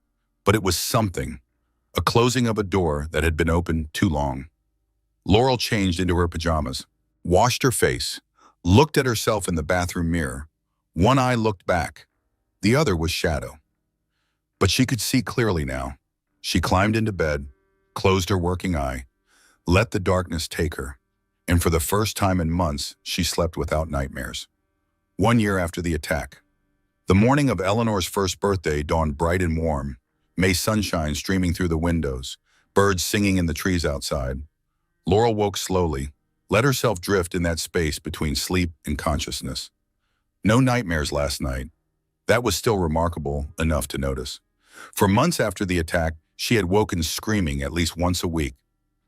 But it was something. a closing of a door that had been open too long. Laurel changed into her pajamas, washed her face, looked at herself in the bathroom mirror. One eye looked back. The other was shadow. But she could see clearly now. She climbed into bed, closed her working eye, let the darkness take her, and for the first time in months, she slept without nightmares. 1 year after the attack. The morning of Eleanor's first birthday dawned bright and warm, May sunshine streaming through the windows, birds singing in the trees outside. Laurel woke slowly, let herself drift in that space between sleep and consciousness. No nightmares last night. That was still remarkable enough to notice. For months after the attack, she had woken screaming at least once a week.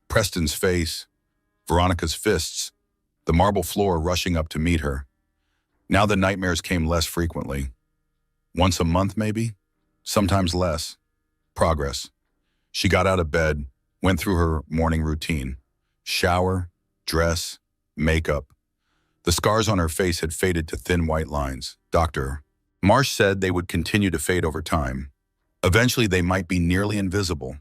Preston's face, Veronica's fists, the marble floor rushing up to meet her. Now the nightmares came less frequently. Once a month maybe? Sometimes less. Progress. She got out of bed, went through her morning routine. Shower, dress, makeup. The scars on her face had faded to thin white lines. Dr. Marsh said they would continue to fade over time. Eventually they might be nearly invisible.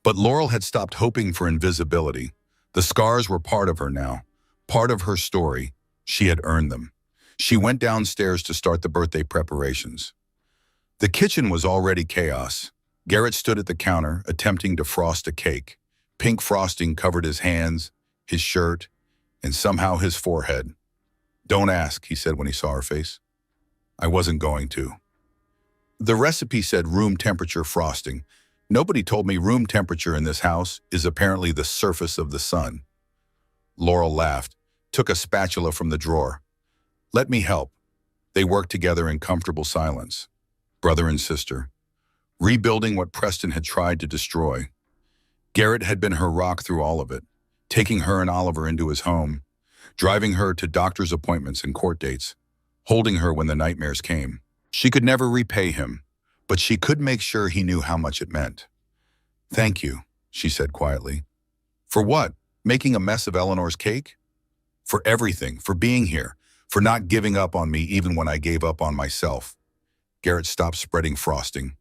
But Laurel had stopped hoping for invisibility. The scars were part of her now, part of her story. She had earned them. She went downstairs to start the birthday preparations. The kitchen was already chaos. Garrett stood at the counter, attempting to frost a cake. Pink frosting covered his hands, his shirt, and somehow his forehead. "Don't ask," he said when he saw her face. "I wasn't going to." The recipe said room temperature frosting. Nobody told me room temperature in this house is apparently the surface of the sun. Laurel laughed, took a spatula from the drawer. "Let me help." They worked together in comfortable silence. Brother and sister. Rebuilding what Preston had tried to destroy. Garrett had been her rock through all of it, taking her and Oliver into his home, driving her to doctor's appointments and court dates, holding her when the nightmares came. She could never repay him, but she could make sure he knew how much it meant. "Thank you," she said quietly. "For what? Making a mess of Eleanor's cake?" "For everything, for being here, for not giving up on me even when I gave up on myself." Garrett stopped spreading frosting,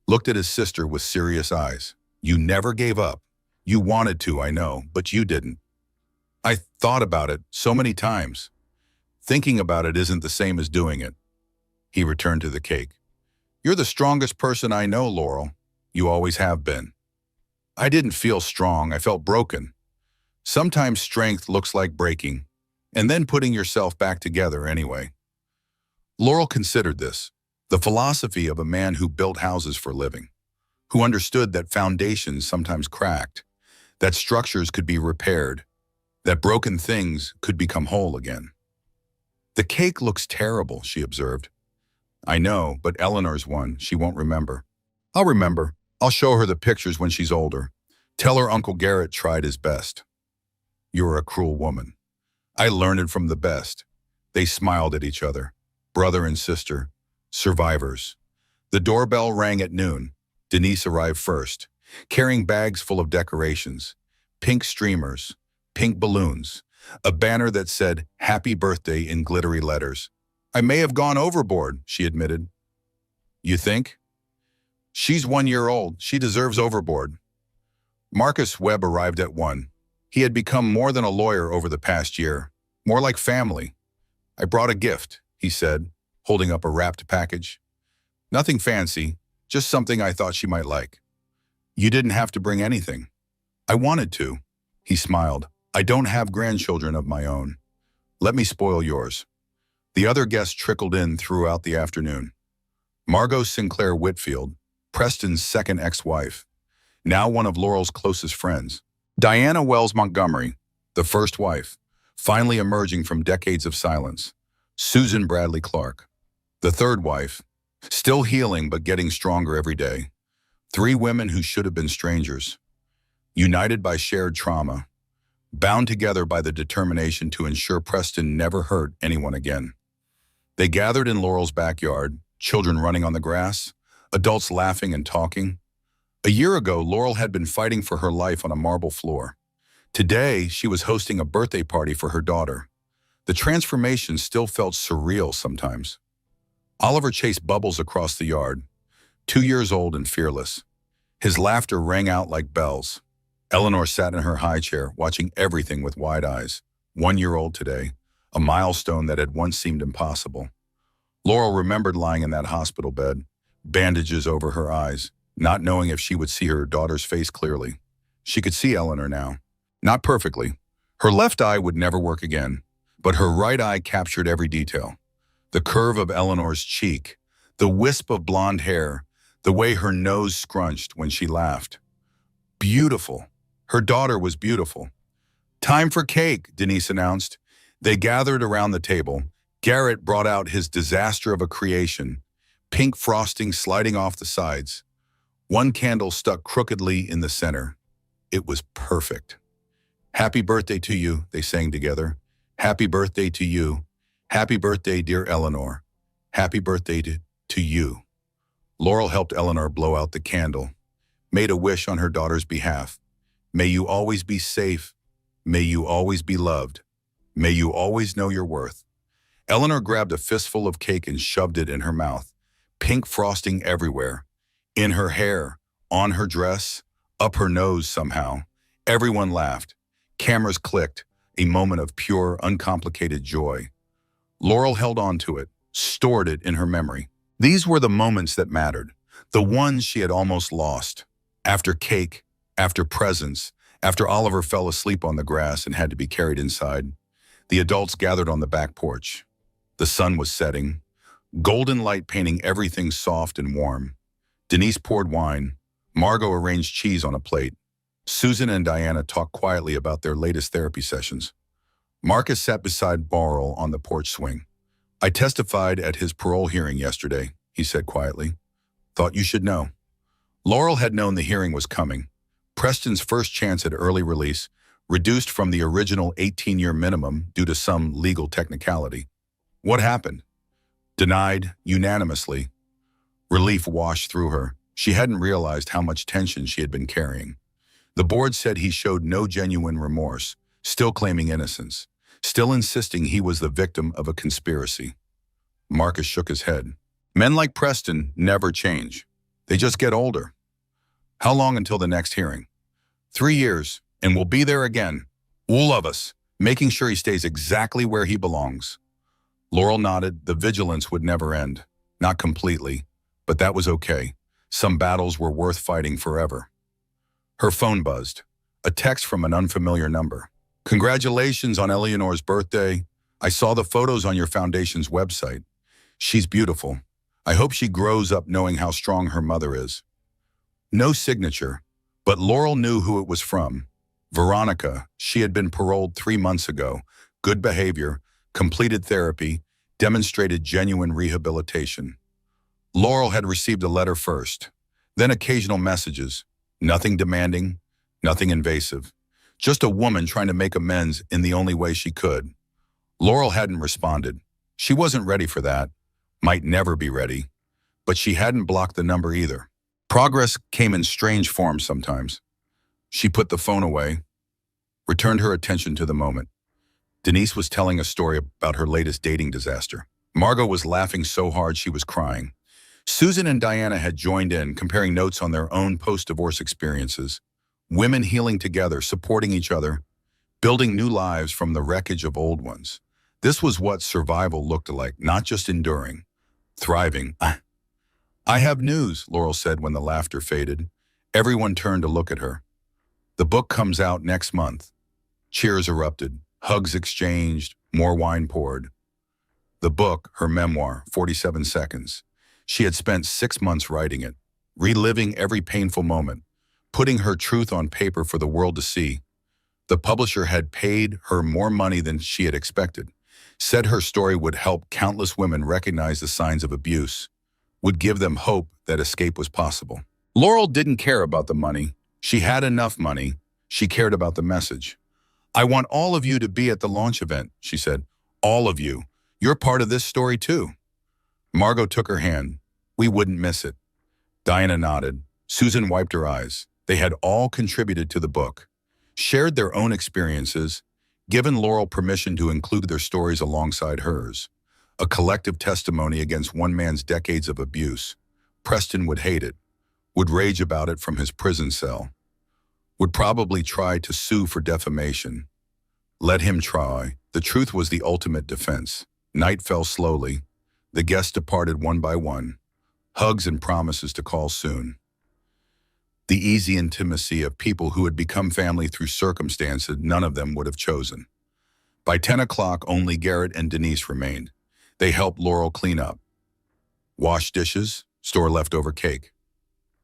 looked at his sister with serious eyes. "You never gave up. You wanted to, I know, but you didn't." "I thought about it so many times." "Thinking about it isn't the same as doing it." He returned to the cake. "You're the strongest person I know, Laurel. You always have been." "I didn't feel strong, I felt broken." Sometimes strength looks like breaking, and then putting yourself back together anyway. Laurel considered this, the philosophy of a man who built houses for living, who understood that foundations sometimes cracked, that structures could be repaired, that broken things could become whole again. "The cake looks terrible," she observed. "I know, but Eleanor's one, she won't remember." "I'll remember. I'll show her the pictures when she's older. Tell her Uncle Garrett tried his best." "You're a cruel woman." "I learned it from the best." They smiled at each other, brother and sister, survivors. The doorbell rang at noon. Denise arrived first, carrying bags full of decorations, pink streamers, pink balloons, a banner that said, "Happy Birthday" in glittery letters. "I may have gone overboard," she admitted. "You think?" "She's 1 year old. She deserves overboard." Marcus Webb arrived at 1. He had become more than a lawyer over the past year, more like family. "I brought a gift," he said, holding up a wrapped package. "Nothing fancy, just something I thought she might like." "You didn't have to bring anything." "I wanted to." He smiled. "I don't have grandchildren of my own. Let me spoil yours." The other guests trickled in throughout the afternoon. Margot Sinclair Whitfield, Preston's second ex-wife, now one of Laurel's closest friends. Diana Wells Montgomery, the first wife, finally emerging from decades of silence. Susan Bradley Clark, the third wife, still healing but getting stronger every day. 3 women who should have been strangers, united by shared trauma, bound together by the determination to ensure Preston never hurt anyone again. They gathered in Laurel's backyard, children running on the grass, adults laughing and talking. A year ago, Laurel had been fighting for her life on a marble floor. Today, she was hosting a birthday party for her daughter. The transformation still felt surreal sometimes. Oliver chased Bubbles across the yard, 2 years old and fearless. His laughter rang out like bells. Eleanor sat in her high chair, watching everything with wide eyes. 1 year old today, a milestone that had once seemed impossible. Laurel remembered lying in that hospital bed, bandages over her eyes, not knowing if she would see her daughter's face clearly. She could see Eleanor now. Not perfectly. Her left eye would never work again, but her right eye captured every detail. The curve of Eleanor's cheek, the wisp of blonde hair, the way her nose scrunched when she laughed. Beautiful. Her daughter was beautiful. "Time for cake," Denise announced. They gathered around the table. Garrett brought out his disaster of a creation, pink frosting sliding off the sides. One candle stuck crookedly in the center. It was perfect. "Happy birthday to you," they sang together. "Happy birthday to you. Happy birthday, dear Eleanor. Happy birthday to you." Laurel helped Eleanor blow out the candle, made a wish on her daughter's behalf. "May you always be safe. May you always be loved. May you always know your worth." Eleanor grabbed a fistful of cake and shoved it in her mouth. Pink frosting everywhere. In her hair, on her dress, up her nose somehow. Everyone laughed. Cameras clicked, a moment of pure, uncomplicated joy. Laurel held on to it, stored it in her memory. These were the moments that mattered, the ones she had almost lost. After cake, after presents, after Oliver fell asleep on the grass and had to be carried inside, the adults gathered on the back porch. The sun was setting, golden light painting everything soft and warm. Denise poured wine. Margot arranged cheese on a plate. Susan and Diana talked quietly about their latest therapy sessions. Marcus sat beside Laurel on the porch swing. "I testified at his parole hearing yesterday," he said quietly. "Thought you should know." Laurel had known the hearing was coming. Preston's first chance at early release, reduced from the original 18-year minimum due to some legal technicality. What happened? Denied unanimously. Relief washed through her. She hadn't realized how much tension she had been carrying. The board said he showed no genuine remorse, still claiming innocence, still insisting he was the victim of a conspiracy. Marcus shook his head. Men like Preston never change. They just get older. How long until the next hearing? 3 years, and we'll be there again. All of us, making sure he stays exactly where he belongs. Laurel nodded. The vigilance would never end. Not completely, but that was okay. Some battles were worth fighting forever. Her phone buzzed. A text from an unfamiliar number. "Congratulations on Eleanor's birthday. I saw the photos on your foundation's website. She's beautiful. I hope she grows up knowing how strong her mother is." No signature, but Laurel knew who it was from. Veronica. She had been paroled 3 months ago. Good behavior, completed therapy, demonstrated genuine rehabilitation. Laurel had received a letter first, then occasional messages. Nothing demanding, nothing invasive. Just a woman trying to make amends in the only way she could. Laurel hadn't responded. She wasn't ready for that. Might never be ready. But she hadn't blocked the number either. Progress came in strange forms sometimes. She put the phone away, returned her attention to the moment. Denise was telling a story about her latest dating disaster. Margot was laughing so hard she was crying. Susan and Diana had joined in, comparing notes on their own post-divorce experiences. Women healing together, supporting each other, building new lives from the wreckage of old ones. This was what survival looked like, not just enduring, thriving. "I have news," Laurel said when the laughter faded. Everyone turned to look at her. "The book comes out next month." Cheers erupted, hugs exchanged, more wine poured. The book, her memoir, 47 Seconds. She had spent 6 months writing it, reliving every painful moment, putting her truth on paper for the world to see. The publisher had paid her more money than she had expected, said her story would help countless women recognize the signs of abuse, would give them hope that escape was possible. Laurel didn't care about the money. She had enough money. She cared about the message. "I want all of you to be at the launch event," she said. "All of you. You're part of this story too." Margot took her hand. "We wouldn't miss it." Diana nodded. Susan wiped her eyes. They had all contributed to the book, shared their own experiences, given Laurel permission to include their stories alongside hers. A collective testimony against one man's decades of abuse. Preston would hate it. would rage about it from his prison cell, would probably try to sue for defamation. Let him try. The truth was the ultimate defense. Night fell slowly. The guests departed one by one, hugs and promises to call soon. The easy intimacy of people who had become family through circumstances none of them would have chosen. By 10 o'clock, only Garrett and Denise remained. They helped Laurel clean up, wash dishes, store leftover cake.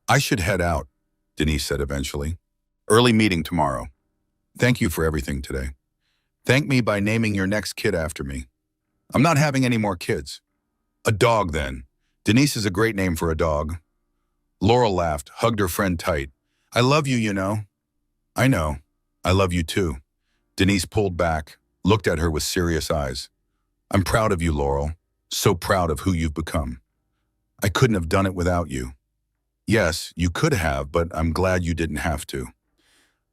I should head out, Denise said eventually. Early meeting tomorrow. Thank you for everything today. Thank me by naming your next kid after me. I'm not having any more kids. A dog, then. Denise is a great name for a dog. Laurel laughed, hugged her friend tight. I love you, you know. I know. I love you too. Denise pulled back, looked at her with serious eyes. I'm proud of you, Laurel. So proud of who you've become. I couldn't have done it without you. Yes, you could have, but I'm glad you didn't have to.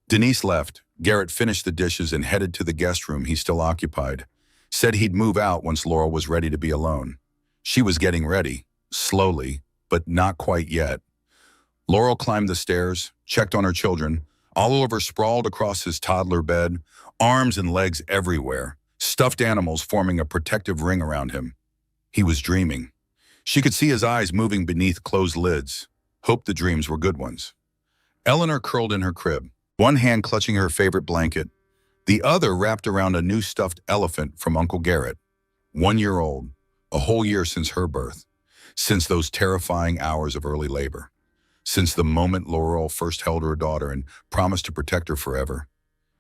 Denise left. Garrett finished the dishes and headed to the guest room he still occupied. Said he'd move out once Laurel was ready to be alone. She was getting ready, slowly, but not quite yet. Laurel climbed the stairs, checked on her children. Oliver sprawled across his toddler bed, arms and legs everywhere, stuffed animals forming a protective ring around him. He was dreaming. She could see his eyes moving beneath closed lids. Hoped the dreams were good ones. Eleanor curled in her crib, one hand clutching her favorite blanket, the other wrapped around a new stuffed elephant from Uncle Garrett. 1 year old, a whole year since her birth, since those terrifying hours of early labor, since the moment Laurel first held her daughter and promised to protect her forever.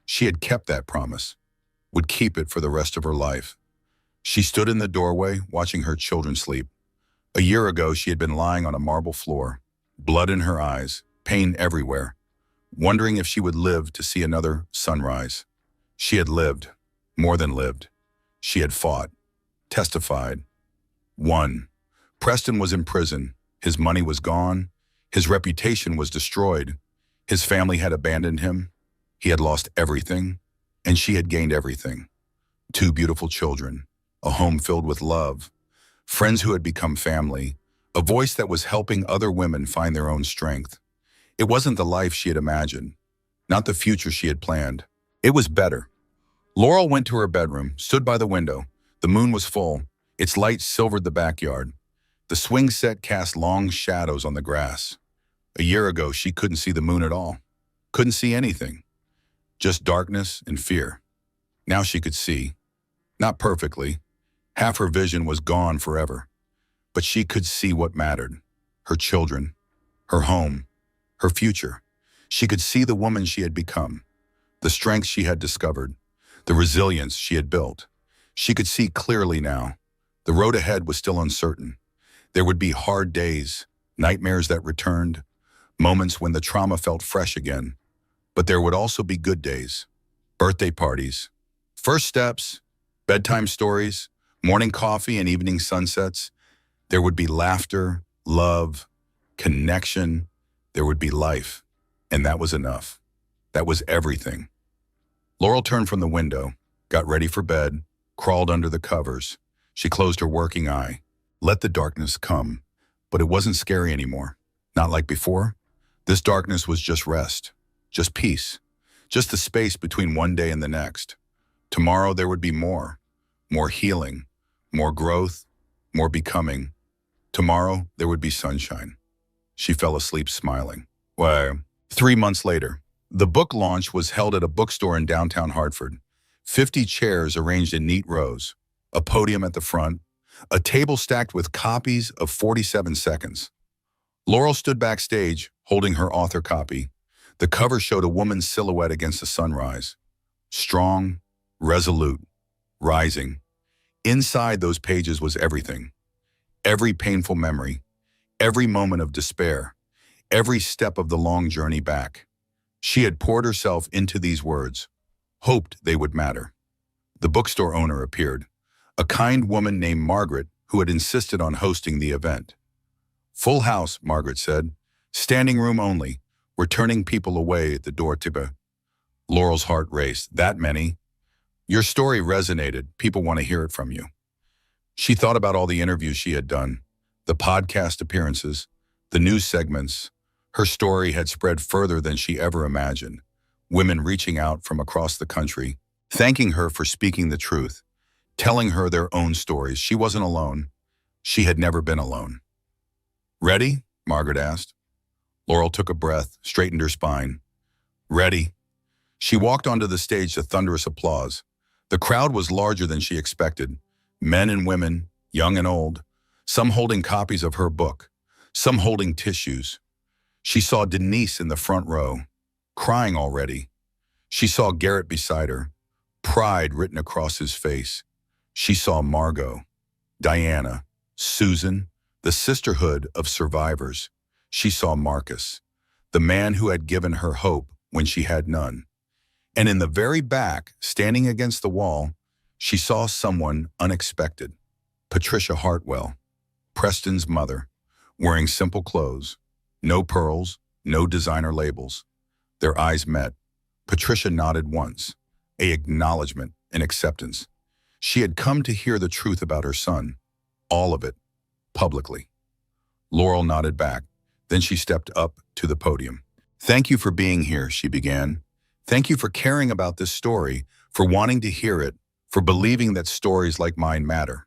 She had kept that promise, would keep it for the rest of her life. She stood in the doorway, watching her children sleep. A year ago, she had been lying on a marble floor, blood in her eyes, pain everywhere, wondering if she would live to see another sunrise. She had lived, more than lived. She had fought, testified, won. Preston was in prison. His money was gone. His reputation was destroyed. His family had abandoned him. He had lost everything, and she had gained everything. 2 beautiful children, a home filled with love, friends who had become family, a voice that was helping other women find their own strength. It wasn't the life she had imagined, not the future she had planned. It was better. Laurel went to her bedroom, stood by the window. The moon was full. Its light silvered the backyard. The swing set cast long shadows on the grass. A year ago, she couldn't see the moon at all. Couldn't see anything. Just darkness and fear. Now she could see. Not perfectly. Half her vision was gone forever. But she could see what mattered. Her children. Her home. Her future. She could see the woman she had become. The strength she had discovered. The resilience she had built. She could see clearly now. The road ahead was still uncertain. There would be hard days, nightmares that returned, moments when the trauma felt fresh again. But there would also be good days, birthday parties, first steps, bedtime stories, morning coffee and evening sunsets. There would be laughter, love, connection. There would be life. And that was enough. That was everything. Laurel turned from the window, got ready for bed, crawled under the covers. She closed her working eye. Let the darkness come. But it wasn't scary anymore. Not like before. This darkness was just rest, just peace, just the space between one day and the next. Tomorrow there would be more healing, more growth, more becoming. Tomorrow there would be sunshine. She fell asleep smiling. Well, 3 months later, the book launch was held at a bookstore in downtown Hartford. 50 chairs arranged in neat rows, a podium at the front, a table stacked with copies of 47 Seconds. Laurel stood backstage, holding her author copy. The cover showed a woman's silhouette against the sunrise. Strong, resolute, rising. Inside those pages was everything. Every painful memory, every moment of despair, every step of the long journey back. She had poured herself into these words, hoped they would matter. The bookstore owner appeared, a kind woman named Margaret who had insisted on hosting the event. Full house, Margaret said. Standing room only. We're turning people away at the door to. Laurel's heart raced. That many? Your story resonated. People want to hear it from you. She thought about all the interviews she had done, the podcast appearances, the news segments, Her story had spread further than she ever imagined, women reaching out from across the country, thanking her for speaking the truth, telling her their own stories. She wasn't alone. She had never been alone. "Ready?" Margaret asked. Laurel took a breath, straightened her spine. "Ready." She walked onto the stage to thunderous applause. The crowd was larger than she expected. Men and women, young and old, some holding copies of her book, some holding tissues. She saw Denise in the front row, crying already. She saw Garrett beside her, pride written across his face. She saw Margot, Diana, Susan, the sisterhood of survivors. She saw Marcus, the man who had given her hope when she had none. And in the very back, standing against the wall, she saw someone unexpected. Patricia Hartwell, Preston's mother, wearing simple clothes, no pearls, no designer labels. Their eyes met. Patricia nodded once, an acknowledgement, an acceptance. She had come to hear the truth about her son, all of it, publicly. Laurel nodded back. Then she stepped up to the podium. "Thank you for being here," she began. "Thank you for caring about this story, for wanting to hear it, for believing that stories like mine matter."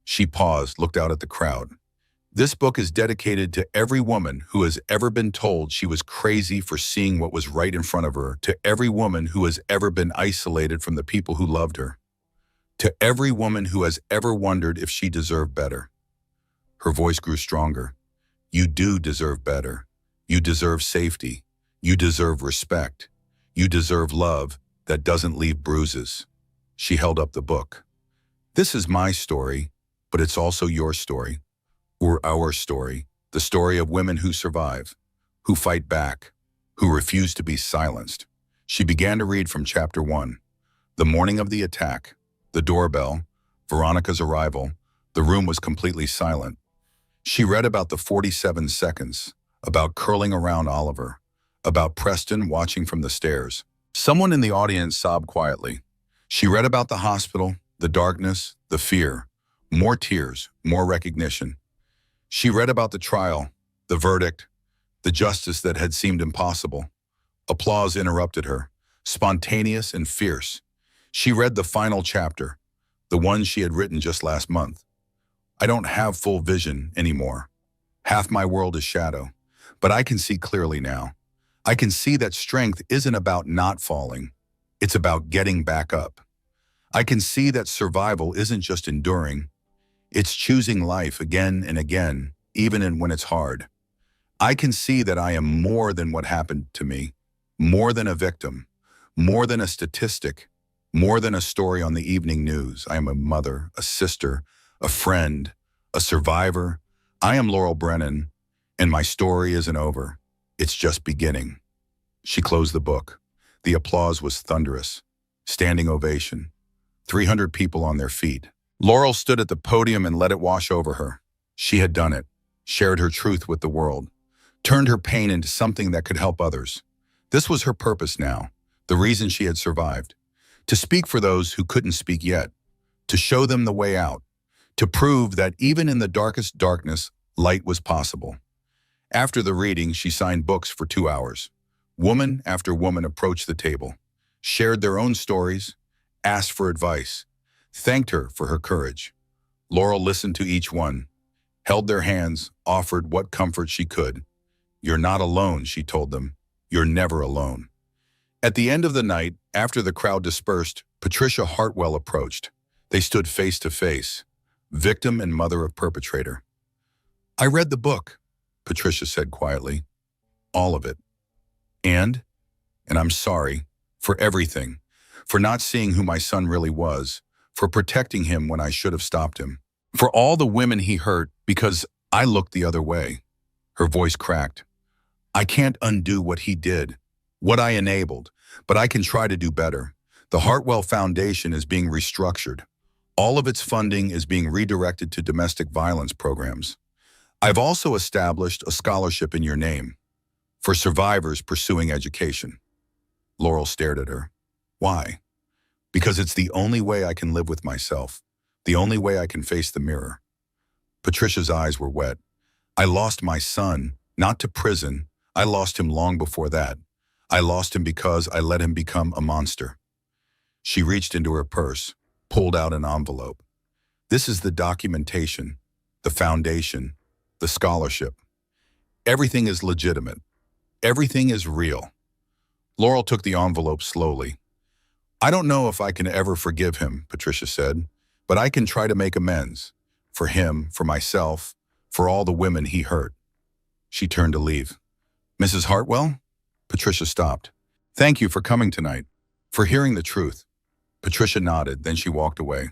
She paused, looked out at the crowd. "This book is dedicated to every woman who has ever been told she was crazy for seeing what was right in front of her, to every woman who has ever been isolated from the people who loved her, to every woman who has ever wondered if she deserved better." Her voice grew stronger. "You do deserve better. You deserve safety. You deserve respect. You deserve love that doesn't leave bruises." She held up the book. "This is my story, but it's also your story, or our story, the story of women who survive, who fight back, who refuse to be silenced." She began to read from chapter 1. The morning of the attack, the doorbell, Veronica's arrival, the room was completely silent. She read about the 47 seconds, about curling around Oliver, about Preston watching from the stairs. Someone in the audience sobbed quietly. She read about the hospital, the darkness, the fear, more tears, more recognition. She read about the trial, the verdict, the justice that had seemed impossible. Applause interrupted her, spontaneous and fierce. She read the final chapter, the one she had written just last month. "I don't have full vision anymore. Half my world is shadow, but I can see clearly now. I can see that strength isn't about not falling. It's about getting back up. I can see that survival isn't just enduring. It's choosing life again and again, even when it's hard. I can see that I am more than what happened to me, more than a victim, more than a statistic, more than a story on the evening news. I am a mother, a sister, a friend, a survivor. I am Laurel Brennan, and my story isn't over. It's just beginning." She closed the book. The applause was thunderous. Standing ovation. 300 people on their feet. Laurel stood at the podium and let it wash over her. She had done it, shared her truth with the world, turned her pain into something that could help others. This was her purpose now, the reason she had survived. To speak for those who couldn't speak yet, to show them the way out, to prove that even in the darkest darkness, light was possible. After the reading, she signed books for 2 hours. Woman after woman approached the table, shared their own stories, asked for advice, thanked her for her courage. Laurel listened to each one, held their hands, offered what comfort she could. "You're not alone," she told them. "You're never alone." At the end of the night, after the crowd dispersed, Patricia Hartwell approached. They stood face to face, victim and mother of perpetrator. "I read the book," Patricia said quietly. "All of it. And I'm sorry for everything, for not seeing who my son really was, for protecting him when I should have stopped him, for all the women he hurt because I looked the other way." Her voice cracked. "I can't undo what he did, what I enabled, but I can try to do better. The Hartwell Foundation is being restructured. All of its funding is being redirected to domestic violence programs. I've also established a scholarship in your name for survivors pursuing education." Laurel stared at her. "Why?" "Because it's the only way I can live with myself, the only way I can face the mirror." Patricia's eyes were wet. "I lost my son, not to prison. I lost him long before that. I lost him because I let him become a monster. She reached into her purse, pulled out an envelope. This is the documentation, the foundation, the scholarship. Everything is legitimate. Everything is real. Laurel took the envelope slowly. I don't know if I can ever forgive him, Patricia said, but I can try to make amends. For him, for myself, for all the women he hurt. She turned to leave. Mrs. Hartwell? Patricia stopped. Thank you for coming tonight, for hearing the truth. Patricia nodded, then she walked away.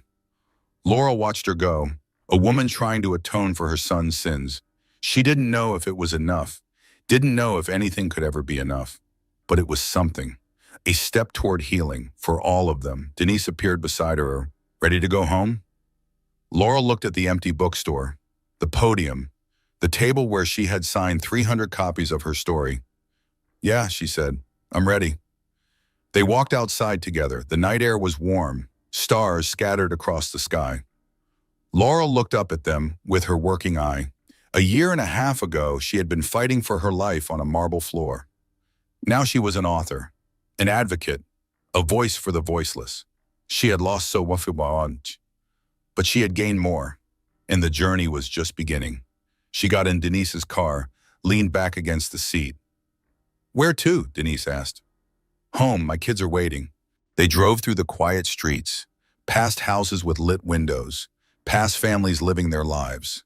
Laurel watched her go, a woman trying to atone for her son's sins. She didn't know if it was enough, didn't know if anything could ever be enough. But it was something, a step toward healing for all of them. Denise appeared beside her, ready to go home. Laurel looked at the empty bookstore, the podium, the table where she had signed 300 copies of her story. Yeah, she said, I'm ready. They walked outside together. The night air was warm, stars scattered across the sky. Laurel looked up at them with her working eye. A year and a half ago, she had been fighting for her life on a marble floor. Now she was an author, an advocate, a voice for the voiceless. She had lost so much, but she had gained more, and the journey was just beginning. She got in Denise's car, leaned back against the seat. Where to? Denise asked. Home, my kids are waiting. They drove through the quiet streets, past houses with lit windows, past families living their lives.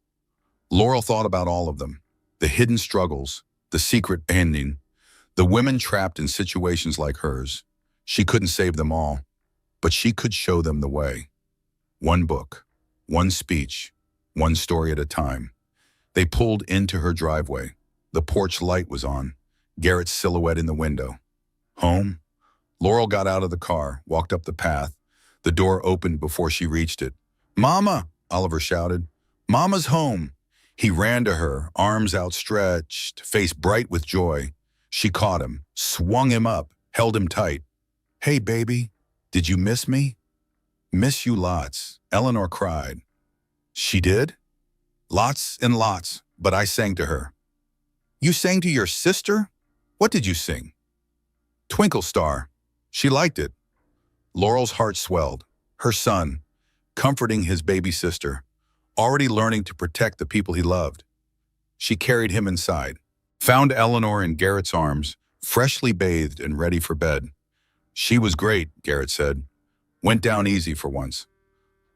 Laurel thought about all of them, the hidden struggles, the secret ending, the women trapped in situations like hers. She couldn't save them all, but she could show them the way. One book, one speech, one story at a time. They pulled into her driveway. The porch light was on, Garrett's silhouette in the window. Home? Laurel got out of the car, walked up the path. The door opened before she reached it. Mama, Oliver shouted. Mama's home. He ran to her, arms outstretched, face bright with joy. She caught him, swung him up, held him tight. Hey, baby, did you miss me? Miss you lots, Eleanor cried. She did? Lots and lots, but I sang to her. You sang to your sister? What did you sing? Twinkle Star. She liked it. Laurel's heart swelled. Her son, comforting his baby sister, already learning to protect the people he loved. She carried him inside, found Eleanor in Garrett's arms, freshly bathed and ready for bed. She was great, Garrett said. Went down easy for once.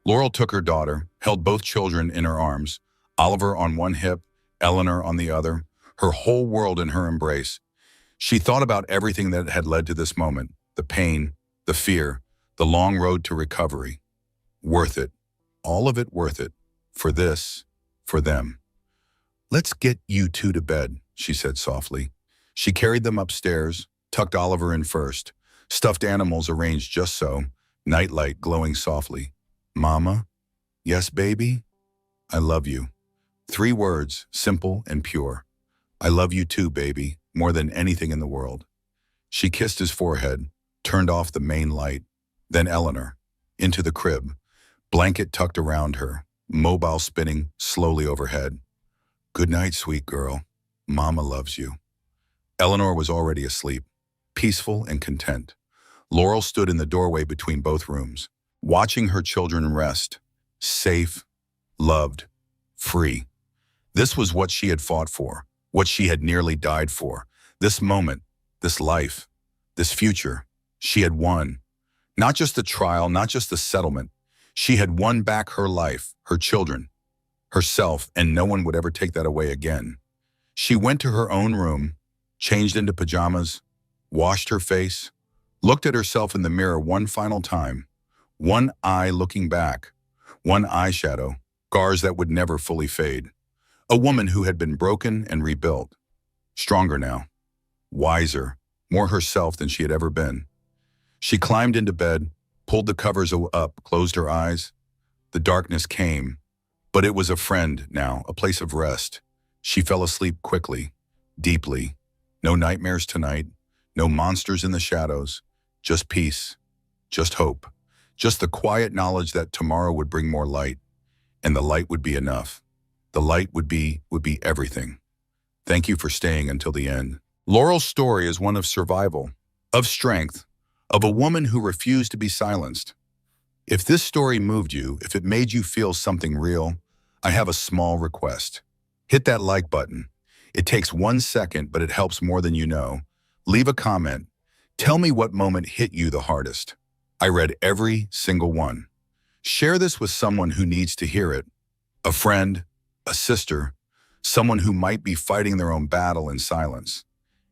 Laurel took her daughter, held both children in her arms, Oliver on one hip, Eleanor on the other, her whole world in her embrace. She thought about everything that had led to this moment, the pain, the fear, the long road to recovery. Worth it. All of it worth it. For this, for them. Let's get you two to bed, she said softly. She carried them upstairs, tucked Oliver in first, stuffed animals arranged just so, nightlight glowing softly. Mama? Yes, baby? I love you. 3 words, simple and pure. I love you too, baby, more than anything in the world. She kissed his forehead, turned off the main light. Then Eleanor, into the crib, blanket tucked around her, mobile spinning slowly overhead. Good night, sweet girl. Mama loves you. Eleanor was already asleep, peaceful and content. Laurel stood in the doorway between both rooms, watching her children rest, safe, loved, free. This was what she had fought for, what she had nearly died for. This moment, this life, this future, she had won. Not just the trial, not just the settlement. She had won back her life, her children, herself, and no one would ever take that away again. She went to her own room, changed into pajamas, washed her face, looked at herself in the mirror one final time, one eye looking back, one eyeshadow, scars that would never fully fade. A woman who had been broken and rebuilt, stronger now, wiser, more herself than she had ever been. She climbed into bed, pulled the covers up, closed her eyes. The darkness came, but it was a friend now, a place of rest. She fell asleep quickly, deeply. No nightmares tonight, no monsters in the shadows, just peace, just hope, just the quiet knowledge that tomorrow would bring more light, and the light would be enough. The light would be everything. Thank you for staying until the end. Laurel's story is one of survival, of strength, of a woman who refused to be silenced. If this story moved you, if it made you feel something real, I have a small request. Hit that like button. It takes 1 second, but it helps more than you know. Leave a comment. Tell me what moment hit you the hardest. I read every single one. Share this with someone who needs to hear it. A friend, a sister, someone who might be fighting their own battle in silence.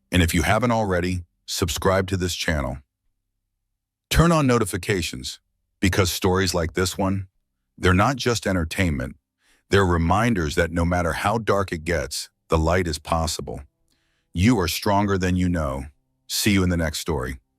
And if you haven't already, subscribe to this channel. Turn on notifications, because stories like this one, they're not just entertainment. They're reminders that no matter how dark it gets, the light is possible. You are stronger than you know. See you in the next story.